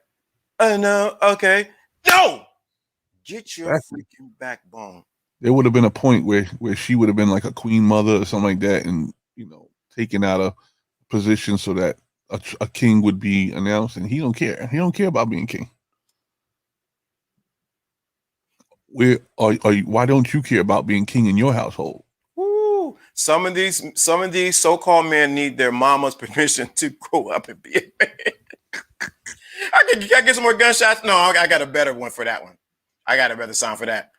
Oh no, okay. No! Get your Exactly. freaking backbone. There would have been a point where she would have been like a queen mother or something like that, and taken out a position so that a king would be announced, and he don't care. He don't care about being king. Why don't you care about being king in your household? Woo. Some of these so-called men need their mama's permission to grow up and be a man. I get some more gunshots. No, I got a better one for that one. I got a better sound for that.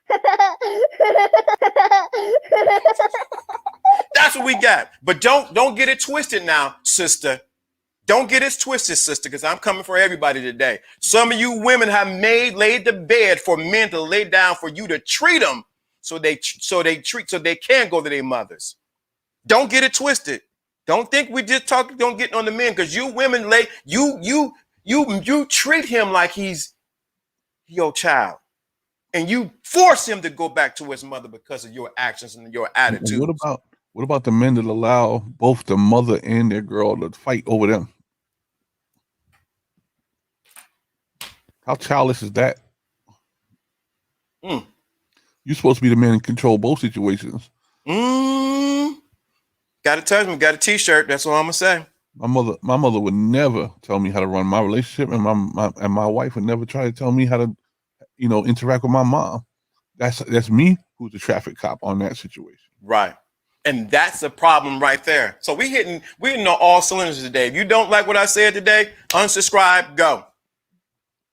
That's what we got. But don't get it twisted now, sister. Don't get it twisted, sister, because I'm coming for everybody today. Some of you women have laid the bed for men to lay down for you to treat them so they can go to their mothers. Don't get it twisted. Don't think we just don't get on the men, because you women you treat him like he's your child. And you force him to go back to his mother because of your actions and your attitude. What about the men that allow both the mother and their girl to fight over them? How childish is that? You're supposed to be the man in control of both situations. Got to touch me. Got a T-shirt. That's all I'm gonna say. My mother would never tell me how to run my relationship, and my wife would never try to tell me how to, interact with my mom. That's me who's the traffic cop on that situation. Right. And that's the problem right there. So we hitting on all cylinders today. If you don't like what I said today, unsubscribe, go.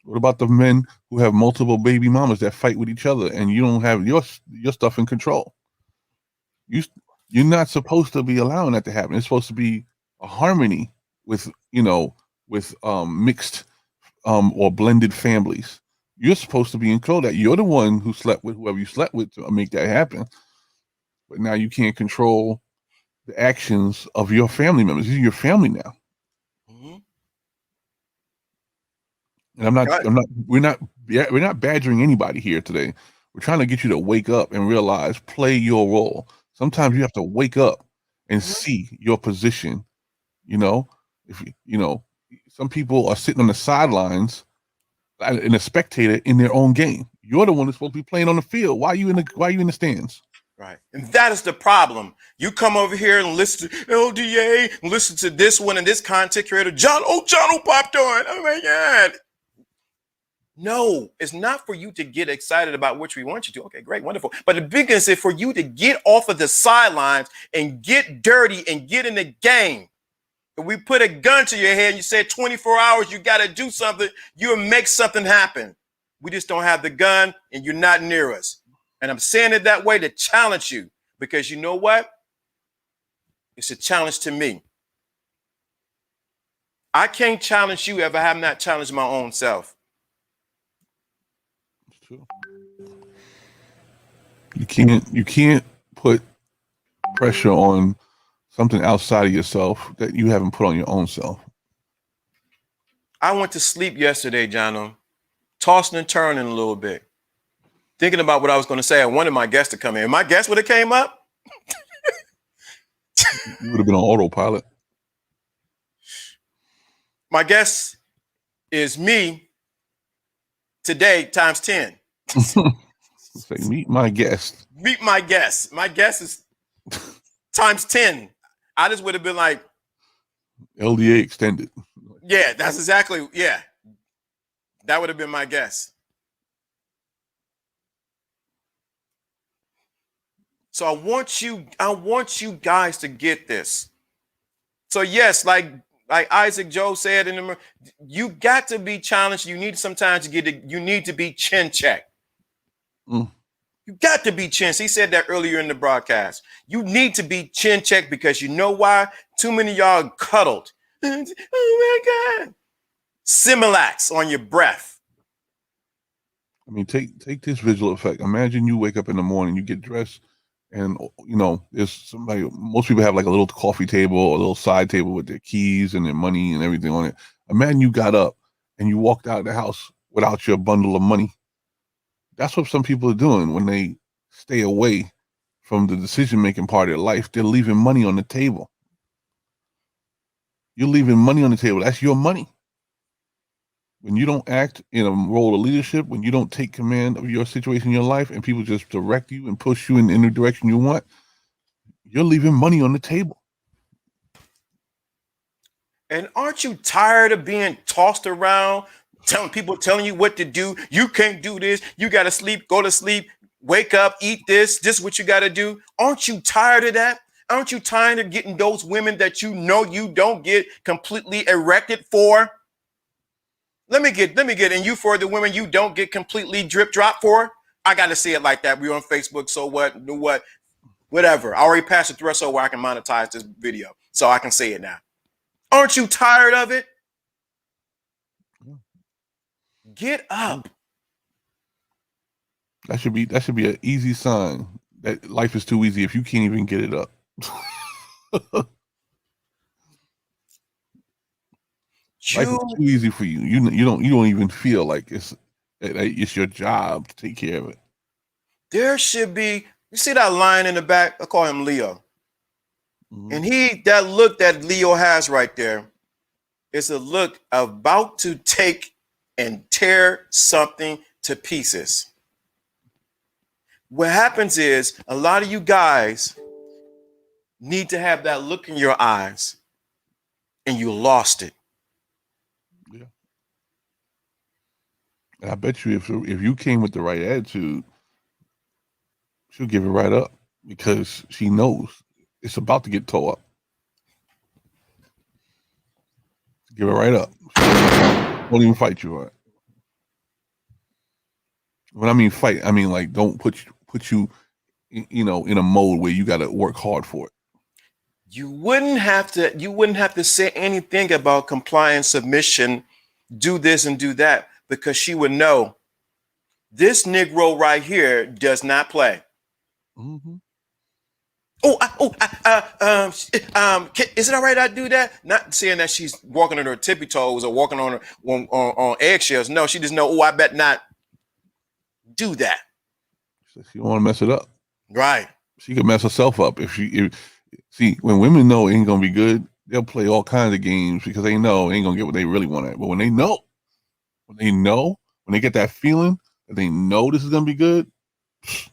What about the men who have multiple baby mamas that fight with each other, and you don't have your stuff in control? You're not supposed to be allowing that to happen. It's supposed to be a harmony with mixed or blended families. You're supposed to be in control of that. You're the one who slept with whoever you slept with to make that happen. But now you can't control the actions of your family members. These are your family now. And we're not badgering anybody here today. We're trying to get you to wake up and realize, play your role. Sometimes you have to wake up and see your position. If some people are sitting on the sidelines and a spectator in their own game. You're the one that's supposed to be playing on the field. Why are you in the stands? Right. And that is the problem. You come over here and listen to LDA, and listen to this one and this content creator, John popped on. Oh my God. No, it's not for you to get excited about which we want you to. Okay, great, wonderful. But the biggest is for you to get off of the sidelines and get dirty and get in the game. If we put a gun to your head and you say 24 hours, you got to do something, you'll make something happen. We just don't have the gun and you're not near us. And I'm saying it that way to challenge you, because you know what? It's a challenge to me. I can't challenge you if I have not challenged my own self. You can't put pressure on something outside of yourself that you haven't put on your own self. I went to sleep yesterday, Jono, tossing and turning a little bit, thinking about what I was going to say. I wanted my guest to come in. My guest would have came up. You would have been on autopilot. My guest is me today times 10. Say, meet my guest. Meet my guest. My guest is times 10. I just would have been like LDA extended. Yeah, that's exactly. Yeah, that would have been my guess. So I want you guys to get this. So yes, like Isaac Joe said you got to be challenged. You need sometimes you need to be chin checked. You got to be chin. He said that earlier in the broadcast. You need to be chin checked, because you know why? Too many of y'all cuddled. Oh my God. Similax on your breath. I mean, take this visual effect. Imagine you wake up in the morning, you get dressed, And there's somebody. Most people have like a little coffee table or a little side table with their keys and their money and everything on it. Imagine you got up and you walked out of the house without your bundle of money. That's what some people are doing when they stay away from the decision-making part of their life. They're leaving money on the table. You're leaving money on the table. That's your money. When you don't act in a role of leadership, when you don't take command of your situation in your life and people just direct you and push you in the direction you want, you're leaving money on the table. And aren't you tired of being tossed around, telling you what to do? You can't do this. You got to sleep, go to sleep, wake up, eat this. This is what you got to do. Aren't you tired of that? Aren't you tired of getting those women that you know you don't get completely erected for? Let me get, and you for the women you don't get completely drip drop for. I got to say it like that. We're on Facebook, so what? Whatever. I already passed the threshold where I can monetize this video, so I can say it now. Aren't you tired of it? Get up. That should be an easy sign that life is too easy if you can't even get it up. Life is too easy for you. You don't even feel like it's your job to take care of it. There should be. You see that line in the back? I call him Leo. Mm-hmm. And that look that Leo has right there is a look about to take and tear something to pieces. What happens is a lot of you guys need to have that look in your eyes, and you lost it. Yeah. And I bet you if you came with the right attitude, she'll give it right up because she knows it's about to get tore up. Give it right up. Won't even fight you on it. When I mean fight, I mean like don't put you in a mode where you got to work hard for it. You wouldn't have to say anything about compliance, submission, do this and do that, because she would know this Negro right here does not play. Mm-hmm. Is it all right I do that? Not saying that she's walking on her tippy toes or walking on eggshells. No, she just know, I bet not do that. She don't want to mess it up. Right. She could mess herself up see, when women know it ain't gonna be good, they'll play all kinds of games because they know they ain't gonna get what they really want. But when they get that feeling that they know this is gonna be good, it's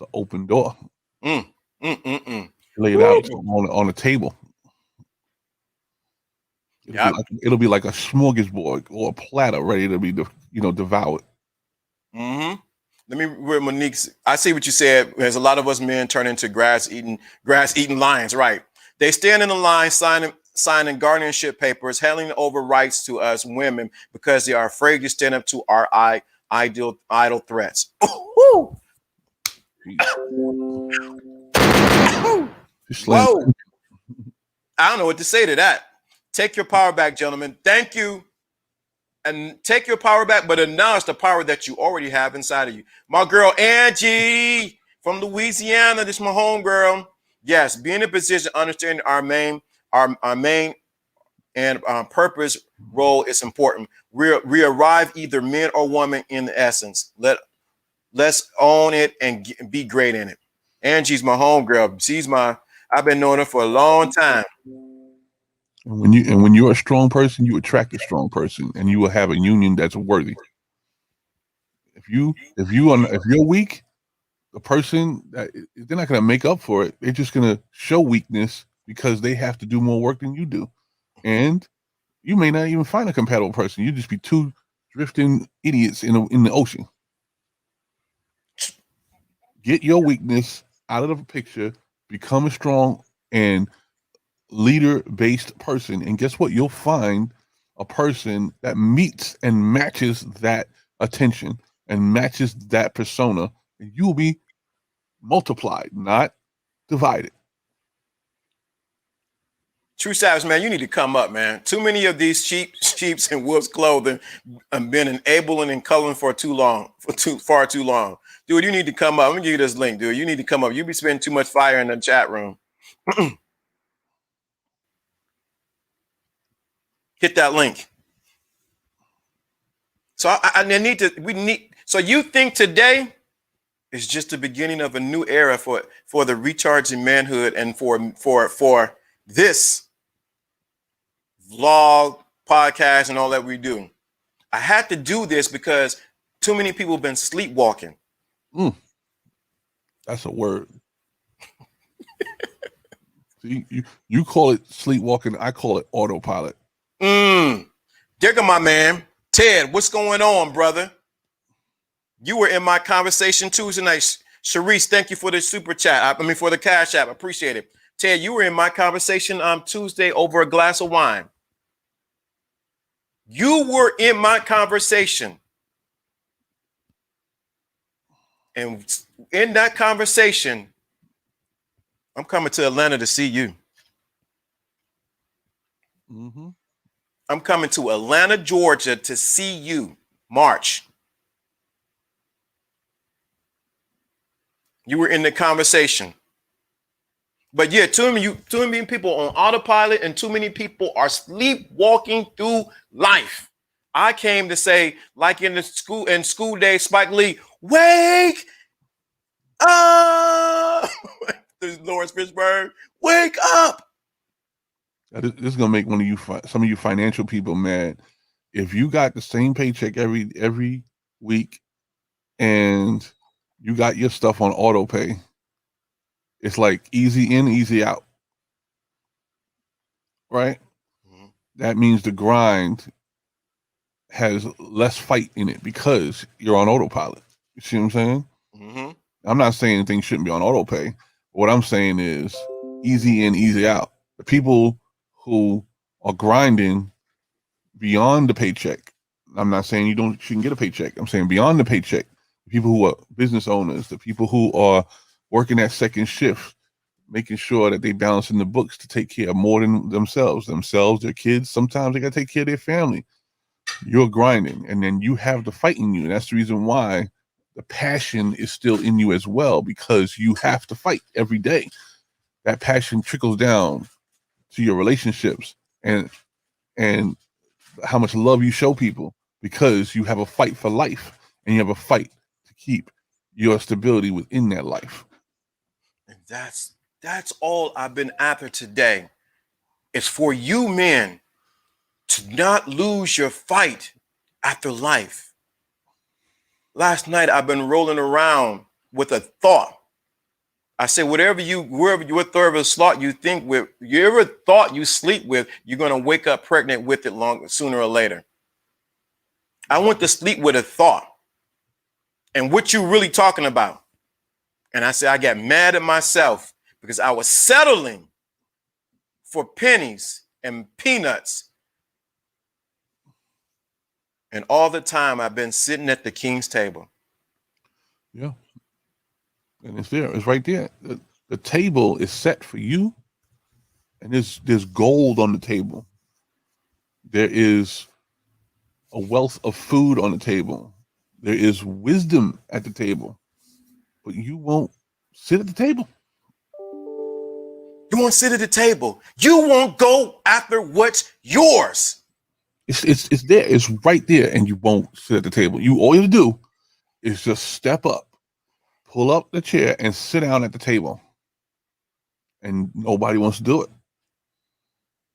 an open door. Lay it out on the table. It'll be like a smorgasbord or a platter ready to be devoured. Mm-hmm. Let me read Monique's. I see what you said. There's a lot of us men turn into grass eating lions, right? They stand in the line signing guardianship papers, handing over rights to us women because they are afraid to stand up to our idle threats. Whoa! I don't know what to say to that. Take your power back, gentlemen. Thank you. And take your power back, but acknowledge the power that you already have inside of you. My girl Angie from Louisiana, this is my home girl. Yes, be in a position to understand our main and purpose role is important. We arrive either men or women in the essence. Let's own it and be great in it. Angie's my home girl. I've been knowing her for a long time. And when you're a strong person, you attract a strong person, and you will have a union that's worthy. If you're weak, the person they're not going to make up for it. They're just going to show weakness because they have to do more work than you do, and you may not even find a compatible person. You just be two drifting idiots in the ocean. Get your weakness out of the picture. Become a strong and leader-based person, and guess what? You'll find a person that meets and matches that attention and matches that persona, and you will be multiplied, not divided. True Savage, man, you need to come up, man. Too many of these sheep's and wolves clothing have been enabling and coloring for far too long. Dude, you need to come up. Let me give you this link, dude. You need to come up. You be spending too much fire in the chat room. Hit that link. So so you think today is just the beginning of a new era for the recharging manhood and for this vlog, podcast, and all that we do. I had to do this because too many people have been sleepwalking. That's a word. See, you call it sleepwalking. I call it autopilot. There go my man. Ted, what's going on, brother? You were in my conversation Tuesday night. Sharice, thank you for the super chat. For the cash app. Appreciate it. Ted, you were in my conversation Tuesday over a glass of wine. You were in my conversation. And in that conversation, I'm coming to Atlanta to see you. Mm-hmm. I'm coming to Atlanta, Georgia to see you. March. You were in the conversation. But yeah, too many people on autopilot and too many people are sleepwalking through life. I came to say, like in school day, Spike Lee, wake up. Lawrence Fishburne, wake up. This is gonna make some of you financial people mad. If you got the same paycheck every week and you got your stuff on auto pay, it's like easy in, easy out, right? Mm-hmm. That means the grind has less fight in it because you're on autopilot. You see what I'm saying? Mm-hmm. I'm not saying things shouldn't be on auto pay. What I'm saying is easy in, easy out. The people who are grinding beyond the paycheck. I'm not saying you shouldn't get a paycheck. I'm saying beyond the paycheck. The people who are business owners, the people who are working that second shift, making sure that they balance in the books to take care of more than themselves, their kids. Sometimes they got to take care of their family. You're grinding, and then you have the fight in you. And that's the reason why the passion is still in you as well, because you have to fight every day. That passion trickles down to your relationships and how much love you show people, because you have a fight for life and you have a fight to keep your stability within that life. And that's all I've been after today. It's for you men to not lose your fight after life. Last night I've been rolling around with a thought. I said, whatever slot you think with, you ever thought you sleep with, you're gonna wake up pregnant with it sooner or later. I went to sleep with a thought. And what you really talking about? And I said, I got mad at myself because I was settling for pennies and peanuts. And all the time I've been sitting at the king's table. Yeah. And it's there. It's right there. The table is set for you. And there's gold on the table. There is a wealth of food on the table. There is wisdom at the table. But you won't sit at the table. You won't sit at the table. You won't go after what's yours. It's there. It's right there, and you won't sit at the table. All you do is just step up, pull up the chair, and sit down at the table. And nobody wants to do it.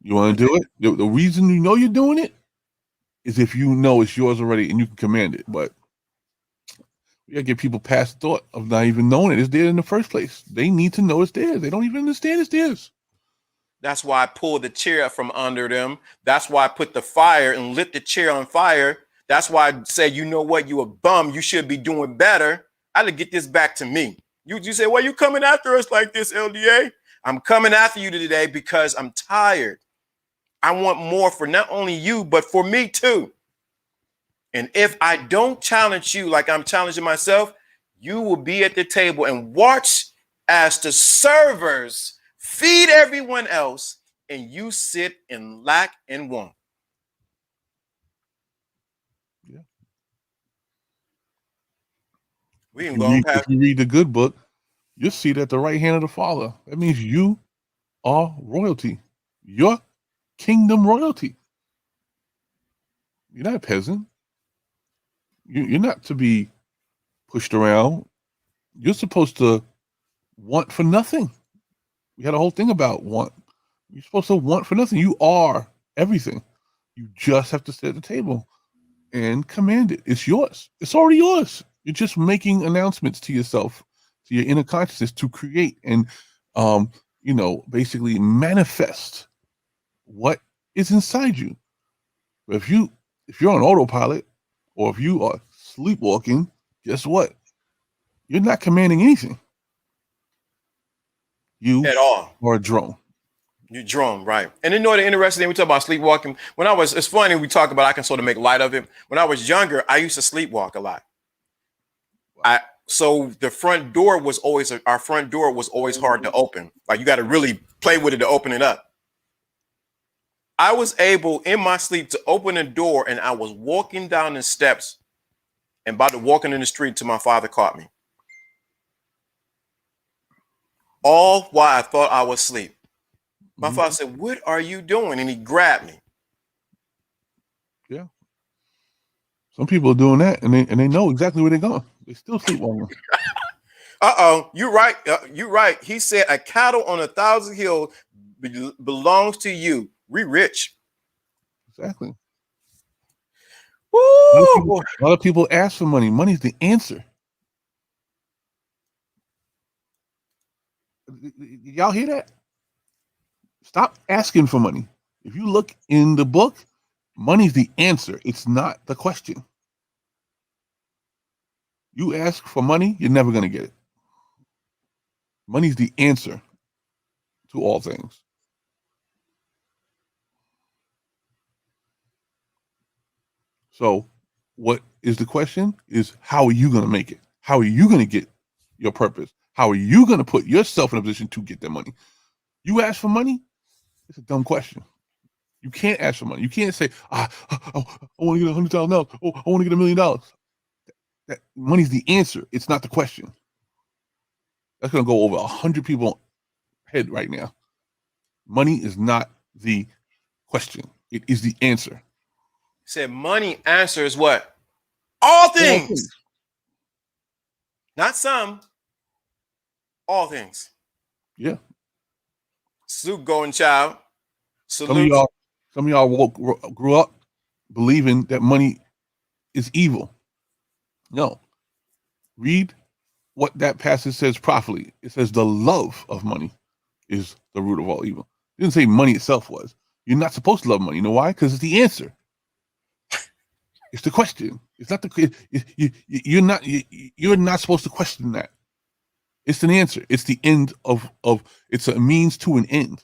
You want to do it? The reason you know you're doing it is if you know it's yours already and you can command it. But you gotta give people past thought of not even knowing it. It's there in the first place. They need to know it's theirs. They don't even understand it's theirs. That's why I pulled the chair from under them. That's why I put the fire and lit the chair on fire. That's why I say, you know what, you a bum. You should be doing better. I had to get this back to me. You say, well, you coming after us like this, LDA? I'm coming after you today because I'm tired. I want more for not only you, but for me too. And if I don't challenge you like I'm challenging myself, you will be at the table and watch as the servers feed everyone else, and you sit in lack and want. Yeah. We can go past. If you read the good book, you'll see that the right hand of the Father. That means you are royalty. You're kingdom royalty. You're not a peasant. You're not to be pushed around. You're supposed to want for nothing. We had a whole thing about want. You're supposed to want for nothing. You are everything. You just have to sit at the table and command it. It's yours. It's already yours. You're just making announcements to yourself, to your inner consciousness, to create and basically manifest what is inside you. But if you're on autopilot, or if you are sleepwalking, guess what? You're not commanding anything. You At all. are a drone. You drone, right? And then, the interesting thing, we talk about sleepwalking. It's funny we talk about. I can sort of make light of it. When I was younger, I used to sleepwalk a lot. So the front door was always hard to open. Like, you got to really play with it to open it up. I was able in my sleep to open a door, and I was walking down the steps and about to walking in the street till my father caught me. All while I thought I was asleep. My father said, "What are you doing?" And he grabbed me. Yeah. Some people are doing that, and they know exactly where they're going. They still sleepwalking. You're right. You're right. He said, "A cattle on 1,000 hills belongs to you. We rich." Exactly. Woo! A lot of people ask for money. Money's the answer. Y'all hear that? Stop asking for money. If you look in the book, money's the answer. It's not the question. You ask for money, you're never going to get it. Money's the answer to all things. So what is the question is, how are you going to make it? How are you going to get your purpose? How are you going to put yourself in a position to get that money? You ask for money? It's a dumb question. You can't ask for money. You can't say, I want to get $100,000. Oh, I want to get $1 million. That money's the answer. It's not the question. That's going to go over 100 people's head right now. Money is not the question. It is the answer. He said money answers what? All things. Not some. All things. Yeah. Salute, Golden Child. Salute. Some of y'all grew up believing that money is evil. No. Read what that passage says properly. It says the love of money is the root of all evil. It didn't say money itself was. You're not supposed to love money. You know why? Because it's the answer. It's the question. It's not you're not supposed to question that. It's an answer. It's the end of it's a means to an end.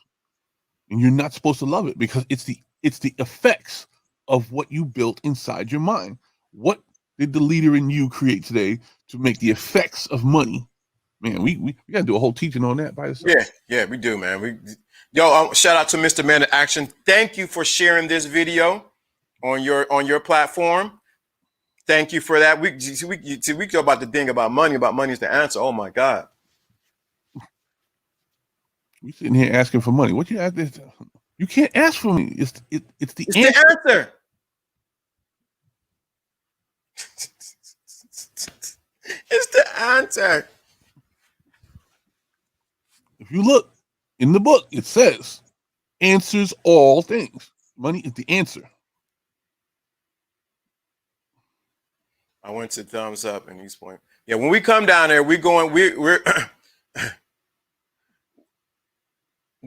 And you're not supposed to love it because it's the effects of what you built inside your mind. What did the leader in you create today to make the effects of money? Man, we got to do a whole teaching on that by itself. Yeah, we do, man. Shout out to Mr. Man of Action. Thank you for sharing this video on your platform. Thank you for that. We go about the thing about money is the answer. Oh my God. We sitting here asking for money. What you ask this? You can't ask for me. It's the answer. The answer. It's the answer. If you look in the book, it says answers all things. Money is the answer. I went to thumbs up in East Point. Yeah, when we come down there, we're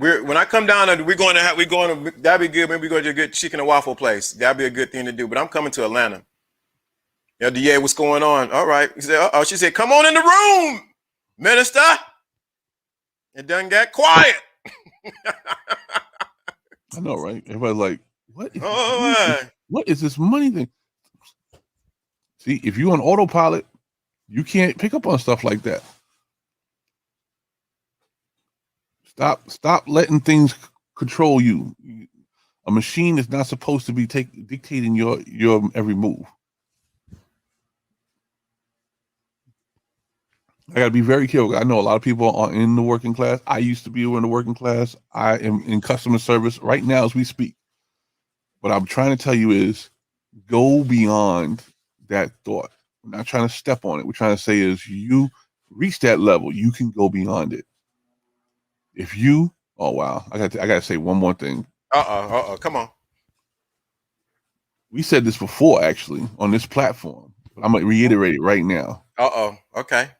when I come down there, that'd be good. Maybe we go to a good chicken and waffle place. That'd be a good thing to do. But I'm coming to Atlanta. Yeah, DA, what's going on? All right. He said, she said, come on in the room, minister. It done got quiet. I know, right? Everybody's like, what is this money thing? See, if you're on autopilot, you can't pick up on stuff like that. Stop letting things control you. A machine is not supposed to be dictating your every move. I got to be very careful. I know a lot of people are in the working class. I used to be in the working class. I am in customer service right now as we speak. What I'm trying to tell you is go beyond that thought. We're not trying to step on it. We're trying to say is you reach that level, you can go beyond it. If you, oh wow, I got to say one more thing. Come on. We said this before actually on this platform. I'm gonna reiterate it right now. Okay.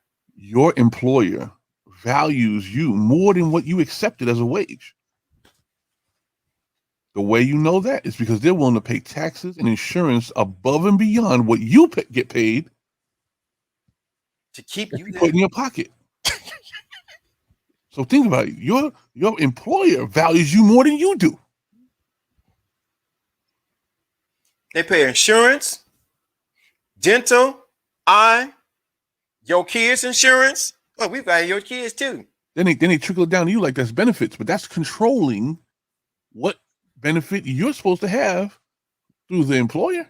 Your employer values you more than what you accepted as a wage. The way you know that is because they're willing to pay taxes and insurance above and beyond what you get paid to keep you put in your pocket. So think about it. Your employer values you more than you do. They pay insurance, dental, eye, your kids' insurance. Oh, we value your kids too. Then they trickle it down to you like that's benefits, but that's controlling what benefit you're supposed to have through the employer.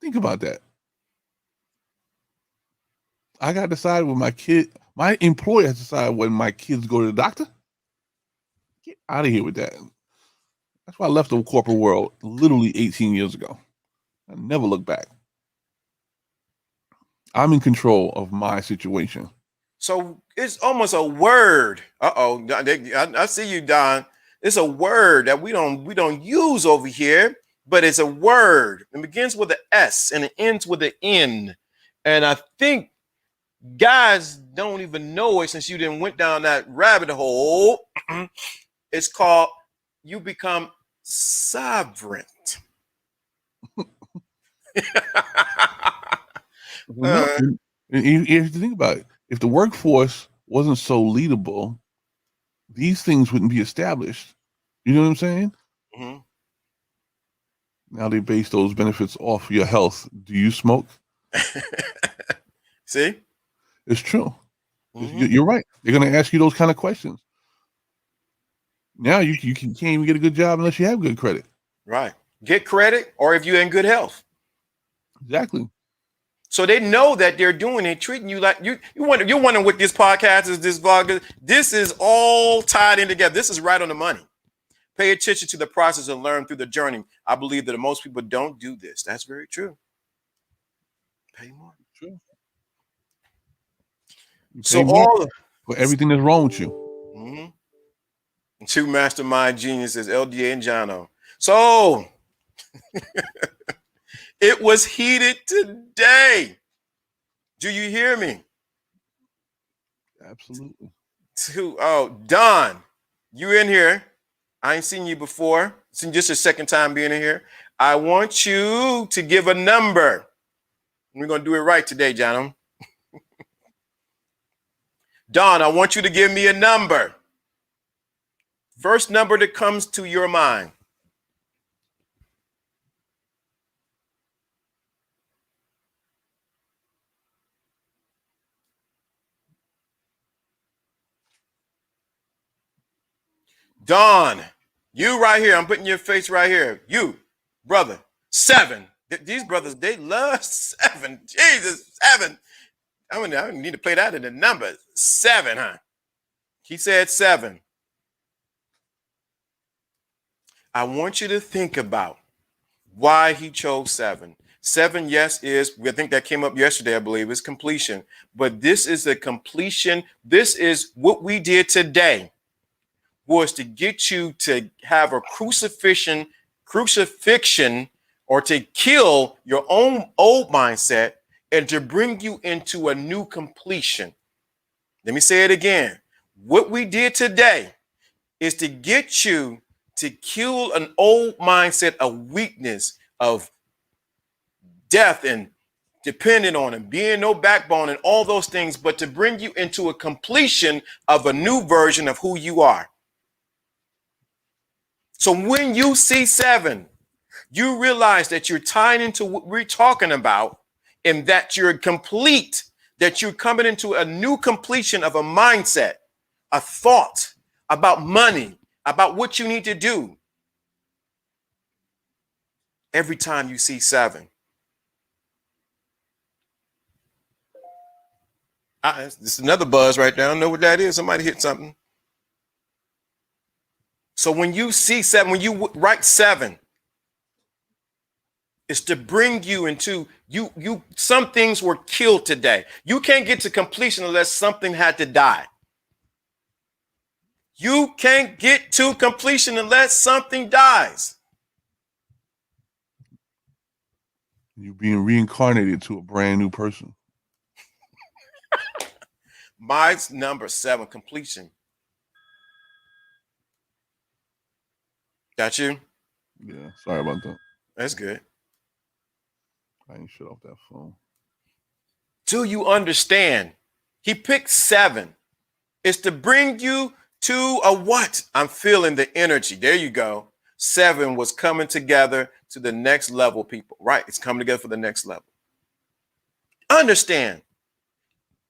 Think about that. I got to decide when my employer has to decide when my kids go to the doctor. Get out of here with that. That's why I left the corporate world literally 18 years ago. I never looked back. I'm in control of my situation. So it's almost a word. I see you, Don. It's a word that we don't use over here, but it's a word. It begins with an S and it ends with an N. And I think guys don't even know it since you didn't went down that rabbit hole. It's called you become sovereign. You have to think about it. If the workforce wasn't so leadable, these things wouldn't be established. You know what I'm saying? Mm-hmm. Now they base those benefits off your health. Do you smoke? See? It's true. Mm-hmm. You're right. They're going to ask you those kind of questions. Now you can't even get a good job unless you have good credit. Right. Get credit or if you're in good health. Exactly. So they know that they're doing it, treating you like you're wondering what this podcast is, this vlog is. This is all tied in together. This is right on the money. Pay attention to the process and learn through the journey. I believe that most people don't do this. That's very true. Pay more. True. So all for everything that's wrong with you. Mm-hmm. Two mastermind geniuses, LDA and Jono. So it was heated today. Do you hear me? Absolutely. Don, you in here. I ain't seen you before. It's just your second time being in here. I want you to give a number. We're going to do it right today, Jono. Don, I want you to give me a number. First number that comes to your mind. Don, you right here. I'm putting your face right here. You, brother, 7. These brothers, they love 7. Jesus, 7. I need to play that in the numbers. 7, huh? He said 7. I want you to think about why he chose 7. 7, yes, I think that came up yesterday, I believe, is completion. But this is a completion. This is what we did today. Was to get you to have a crucifixion or to kill your own old mindset and to bring you into a new completion. Let me say it again. What we did today is to get you to kill an old mindset of weakness, of death and depending on and being no backbone and all those things, but to bring you into a completion of a new version of who you are. So when you see 7, you realize that you're tying into what we're talking about and that you're complete, that you're coming into a new completion of a mindset, a thought, about money, about what you need to do. Every time you see 7. This is another buzz right there. I don't know what that is. Somebody hit something. So when you see 7, when you write 7, it's to bring you into you. Some things were killed today. You can't get to completion unless something had to die. You can't get to completion unless something dies. You're being reincarnated to a brand new person. Mine's number 7, completion. Got you? Yeah, sorry about that. That's good. I ain't shut off that phone. Till you understand, he picked 7. It's to bring you to a what? I'm feeling the energy. There you go. 7 was coming together to the next level, people. Right? It's coming together for the next level. Understand.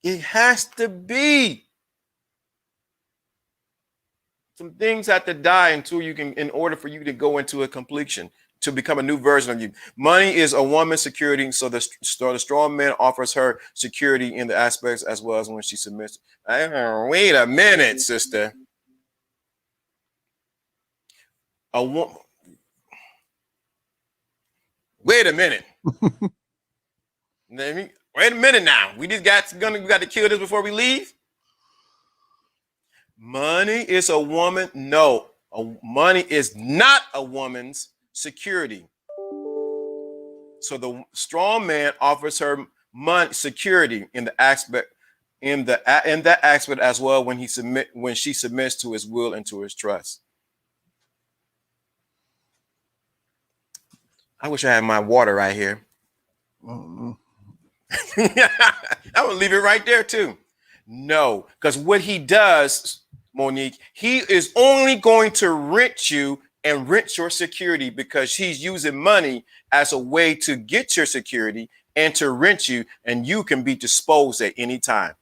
It has to be. Some things have to die until you can, in order for you to go into a completion, to become a new version of you. Money is a woman's security, so the strong man offers her security in the aspects as well as when she submits. Wait a minute, sister. Wait a minute. Wait a minute now. We got to kill this before we leave. Money is a woman. No, money is not a woman's security. So the strong man offers her money security in the aspect, in that aspect as well when she submits to his will and to his trust. I wish I had my water right here. I'm gonna leave it right there too. No, because what he does, Monique, he is only going to rent you and rent your security because he's using money as a way to get your security and to rent you, and you can be disposed at any time.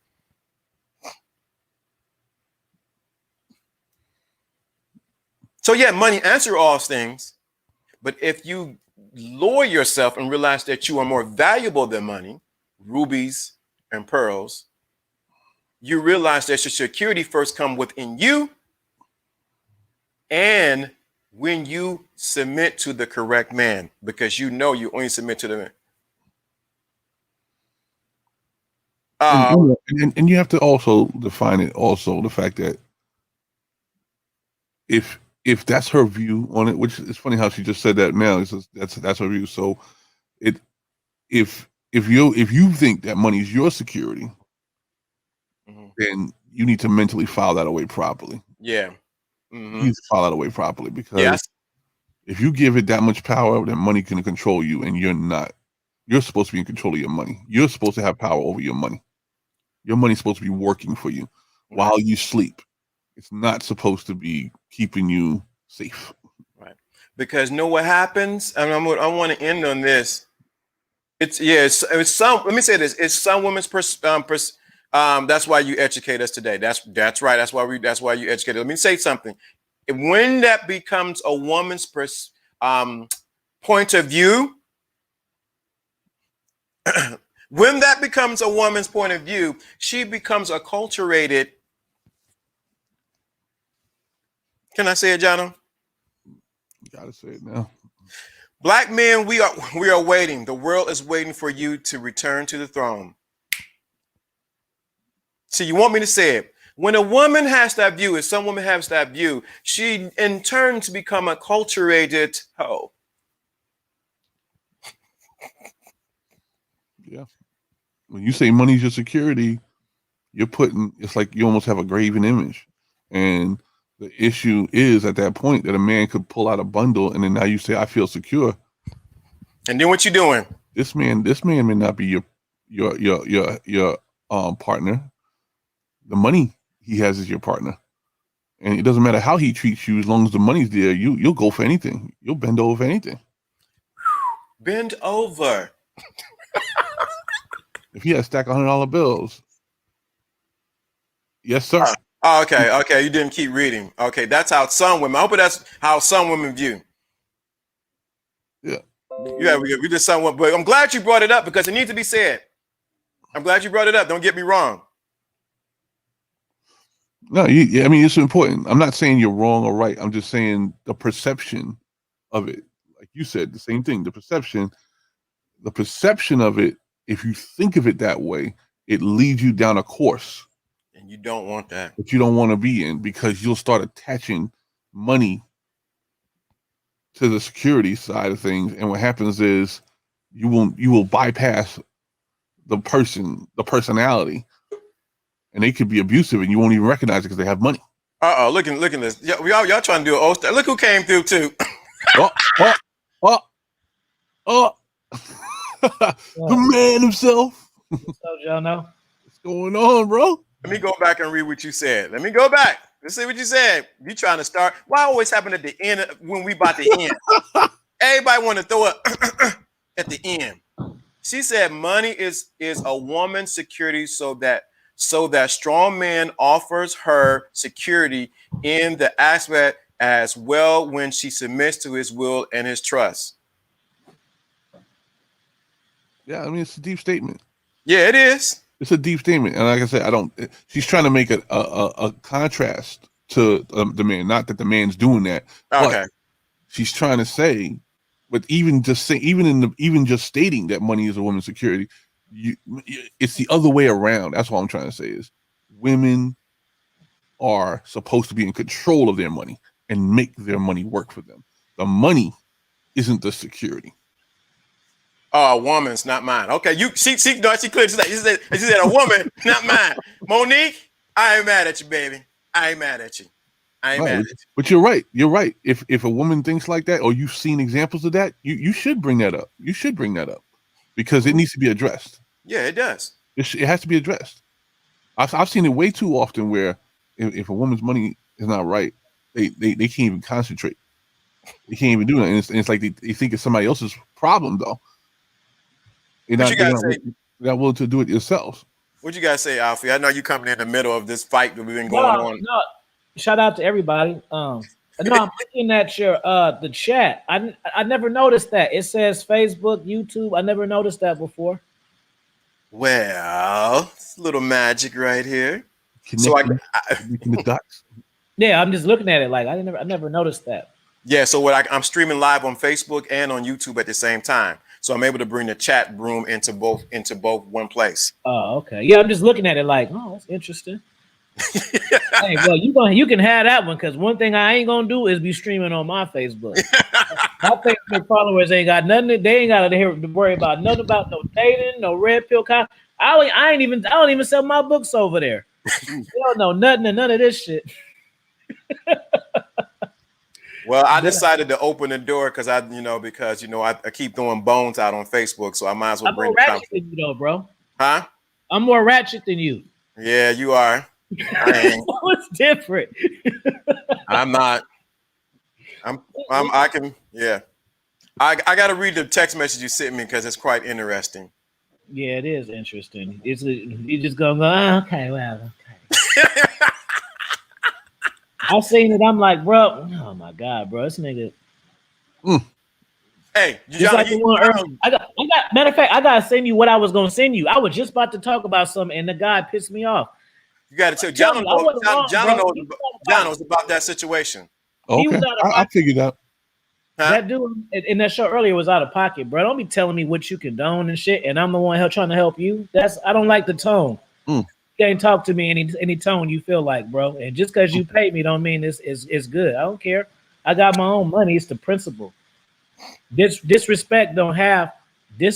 So yeah, money answers all things, but if you lower yourself and realize that you are more valuable than money, rubies and pearls, you realize that your security first comes within you, and when you submit to the correct man, because you know you only submit to the man. And you have to also define it. Also, the fact that if that's her view on it, which is funny how she just said that now. That's her view. So if you think that money is your security, then you need to mentally file that away properly. Yeah. You need to file that away properly, because if you give it that much power, then money can control you, and you're not. You're supposed to be in control of your money. You're supposed to have power over your money. Your money's supposed to be working for you while you sleep. It's not supposed to be keeping you safe. Right. Because know what happens? And I want to end on this. It's some. Let me say this. It's some women's that's why you educate us today. That's right. That's why you educate. Let me say something. When that becomes a woman's point of view, when that becomes a woman's point of view, she becomes acculturated. Can I say it, Jono? You gotta say it now. Black men, we are waiting. The world is waiting for you to return to the throne. So you want me to say it? When a woman has that view, if some woman has that view, she in turn to become a acculturated hoe. Yeah. When you say money's your security, it's like you almost have a graven image. And the issue is at that point that a man could pull out a bundle, and then now you say, I feel secure. And then what you doing? This man may not be your partner. The money he has is your partner. And it doesn't matter how he treats you, as long as the money's there, you'll go for anything. You'll bend over for anything. Bend over. If he has a stack of $100 bills, yes, sir. Oh, okay. You didn't keep reading. Okay, that's how some women. I hope that's how some women view. Yeah. Yeah, we just some women. But I'm glad you brought it up because it needs to be said. I'm glad you brought it up. Don't get me wrong. No, I mean, it's important. I'm not saying you're wrong or right. I'm just saying the perception of it. Like you said, the same thing. The perception of it, if you think of it that way, it leads you down a course. And you don't want that. That you don't want to be in, because you'll start attaching money to the security side of things. And what happens is you will bypass the personality, and they could be abusive and you won't even recognize it because they have money. Look at this. Y'all trying to do an old stuff. Look who came through too. The man himself. So y'all know what's going on, bro? Let me go back and read what you said. Let me go back. Let's see what you said. You trying to start? Why always happen at the end when we about to end? Everybody want to throw it at the end. She said money is a woman's security so that strong man offers her security in the aspect as well when she submits to his will and his trust. Yeah, I mean, it's a deep statement. Yeah, it is. It's a deep statement, and like I said, she's trying to make a contrast to the man. Not that the man's doing that. Okay. She's trying to say, but even just stating that money is a woman's security, it's the other way around. That's what I'm trying to say is women are supposed to be in control of their money and make their money work for them. The money isn't the security. Oh, a woman's not mine. Okay, she cleared. She said a woman, not mine. Monique, I ain't mad at you, baby. I ain't mad at you. Mad at you. But you're right. You're right. If a woman thinks like that, or you've seen examples of that, you should bring that up. You should bring that up because it needs to be addressed. Yeah, it does. It has to be addressed. I've seen it way too often where if a woman's money is not right, they can't even concentrate. They can't even do that. And it's like they think it's somebody else's problem though. You're not willing to do it yourselves. What you guys say, Alfie? I know you coming in the middle of this fight that we've been going on. No, shout out to everybody. No, I'm looking at your the chat. I never noticed that. It says Facebook, YouTube. I never noticed that before. Well, it's a little magic right here. Connecting the dots. Yeah, I'm just looking at it like I never noticed that. Yeah, so I'm streaming live on Facebook and on YouTube at the same time. So I'm able to bring the chat room into both one place. Oh, okay. Yeah, I'm just looking at it like, oh, that's interesting. Hey, well, you can have that one because one thing I ain't gonna do is be streaming on my Facebook. My Facebook followers ain't got nothing. They ain't got to worry about nothing about no dating, no red pill. I don't even sell my books over there. They don't know nothing and none of this shit. Well, I decided to open the door because I keep throwing bones out on Facebook, so I might as well bring more ratchet than you though, bro. Huh? I'm more ratchet than you. Yeah, you are. What's different? I'm not. I can. Yeah. I got to read the text message you sent me because it's quite interesting. Yeah, it is interesting. You just gonna go, okay, well, okay. I seen it. I'm like, bro. Oh my god, bro, this nigga. Hey, like the one earlier. Matter of fact, I gotta send you what I was gonna send you. I was just about to talk about something, and the guy pissed me off. You got to tell John knows about that situation. Okay, I figured out. Huh? That dude in that show earlier was out of pocket, bro. Don't be telling me what you condone and shit, and I'm the one trying to help you. I don't like the tone. You can't talk to me any tone you feel like, bro. And just because you pay me don't mean it's good. I don't care. I got my own money. It's the principle. Disrespect don't have no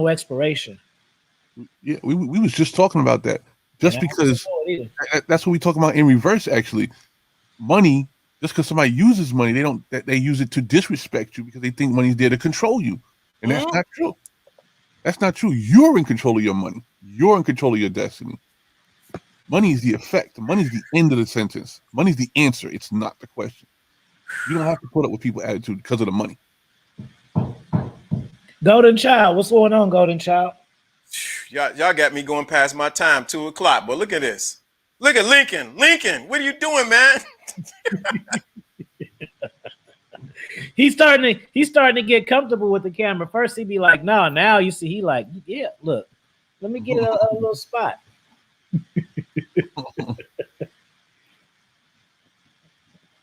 expiration. Yeah, we was just talking about that. Because that's what we talking about in reverse. Actually, money. Just because somebody uses money, they use it to disrespect you because they think money's there to control you, and that's not true. That's not true. You're in control of your money. You're in control of your destiny. Money is the effect. Money is the end of the sentence. Money is the answer. It's not the question. You don't have to put up with people's attitude because of the money. Golden Child, what's going on, Golden Child? Y'all got me going past my time, 2:00. But look at this. Look at Lincoln. Lincoln, what are you doing, man? He's starting to get comfortable with the camera. First he'd be like, no, now you see he like, yeah, look, let me get a little spot.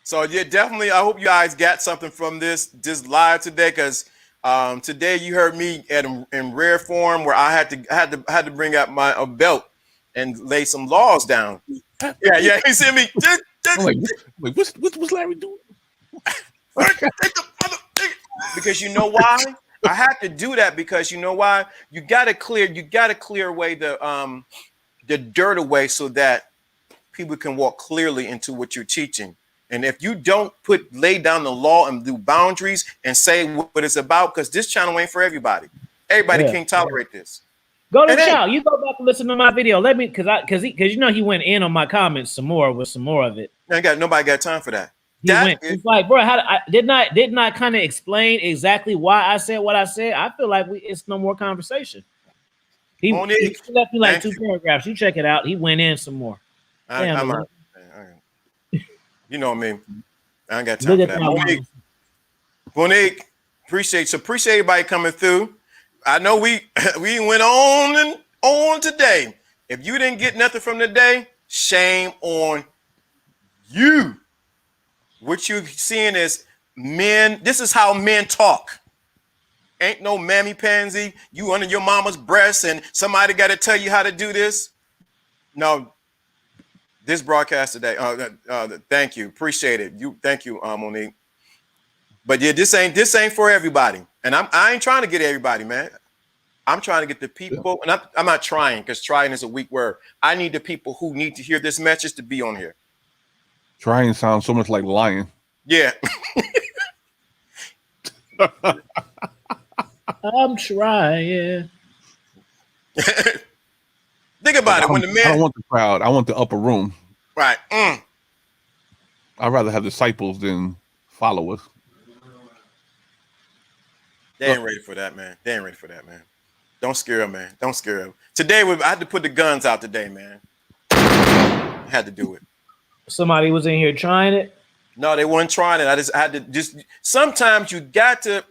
So yeah, definitely. I hope you guys got something from this live today, because today you heard me in rare form where I had to bring out my belt and lay some laws down. Yeah. He said me. Like what's Larry doing? Because you know why? I had to do that because you know why? You gotta clear away the dirt away so that people can walk clearly into what you're teaching. And if you don't lay down the law and do boundaries and say what it's about, because this channel ain't for everybody. Everybody can't tolerate this. Go to the channel. You go back and listen to my video. Let me, because you know he went in on my comments some more with some more of it. Nobody got time for that. It's like, bro, didn't I kind of explain exactly why I said what I said? I feel like it's no more conversation. He left me like 2 paragraphs. You check it out. He went in some more. You know what I mean? I ain't got time for that. Monique, appreciate everybody coming through. I know we went on and on today. If you didn't get nothing from today, shame on you. What you're seeing is men. This is how men talk. Ain't no mammy pansy. You under your mama's breast and somebody got to tell you how to do this. No. This broadcast today. Thank you. Appreciate it. Thank you, Monique. But yeah, this ain't for everybody. And I ain't trying to get everybody, man. I'm trying to get the people, and I'm not trying, because trying is a weak word. I need the people who need to hear this message to be on here. Trying sounds so much like lying. Yeah. I'm trying. Think about it. When the man, I don't want the crowd. I want the upper room. Right. I'd rather have disciples than followers. They ain't ready for that, man. Don't scare them, man. Don't scare them. Today, I had to put the guns out today, man. I had to do it. Somebody was in here trying it? No, they weren't trying it. I had to sometimes you got to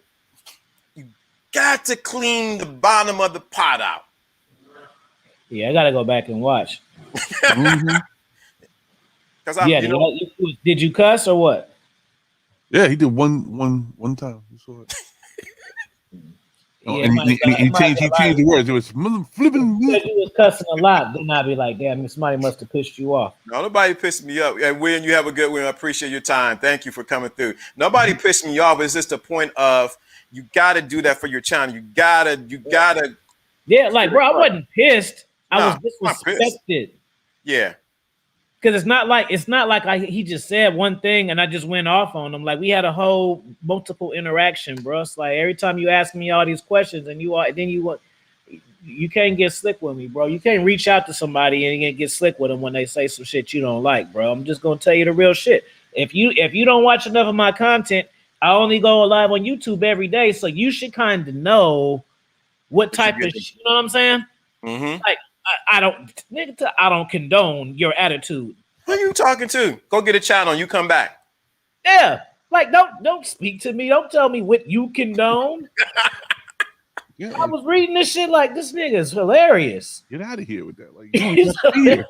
clean the bottom of the pot out. Yeah, I got to go back and watch. Mm-hmm. Did you cuss or what? Yeah, he did one time. You saw it. Yeah, and he changed the words. It was flipping. He was cussing a lot. Then I'd be like, damn, somebody must have pissed you off. No, nobody pissed me up. And William, you have a good one. I appreciate your time. Thank you for coming through. Nobody pissed me off. It's just a point of you got to do that for your channel. You gotta. Yeah, like, bro, I wasn't pissed. I was disrespected. Yeah. Because it's not like he just said one thing and I just went off on him. Like, we had a whole multiple interaction, bro. It's like every time you ask me all these questions and you can't get slick with me, bro. You can't reach out to somebody and get slick with them when they say some shit you don't like, bro. I'm just gonna tell you the real shit. If you don't watch enough of my content, I only go live on YouTube every day, so you should kind of know what type of shit, you know what I'm saying? Mm-hmm. Like, I don't condone your attitude. Who are you talking to? Go get a channel and you come back. Yeah. Like, don't speak to me. Don't tell me what you condone. Yeah. I was reading this shit like, this nigga is hilarious. Get out of here with that. Like, here.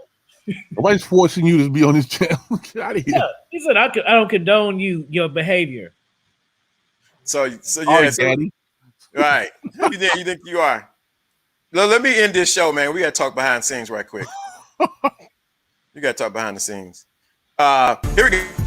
Nobody's forcing you to be on this channel. Get out of here. Yeah. He said, I don't condone your behavior. So yeah, Daddy. Right. You think you are? Let me end this show, man. We got to talk behind the scenes right quick. You got to talk behind the scenes. Here we go.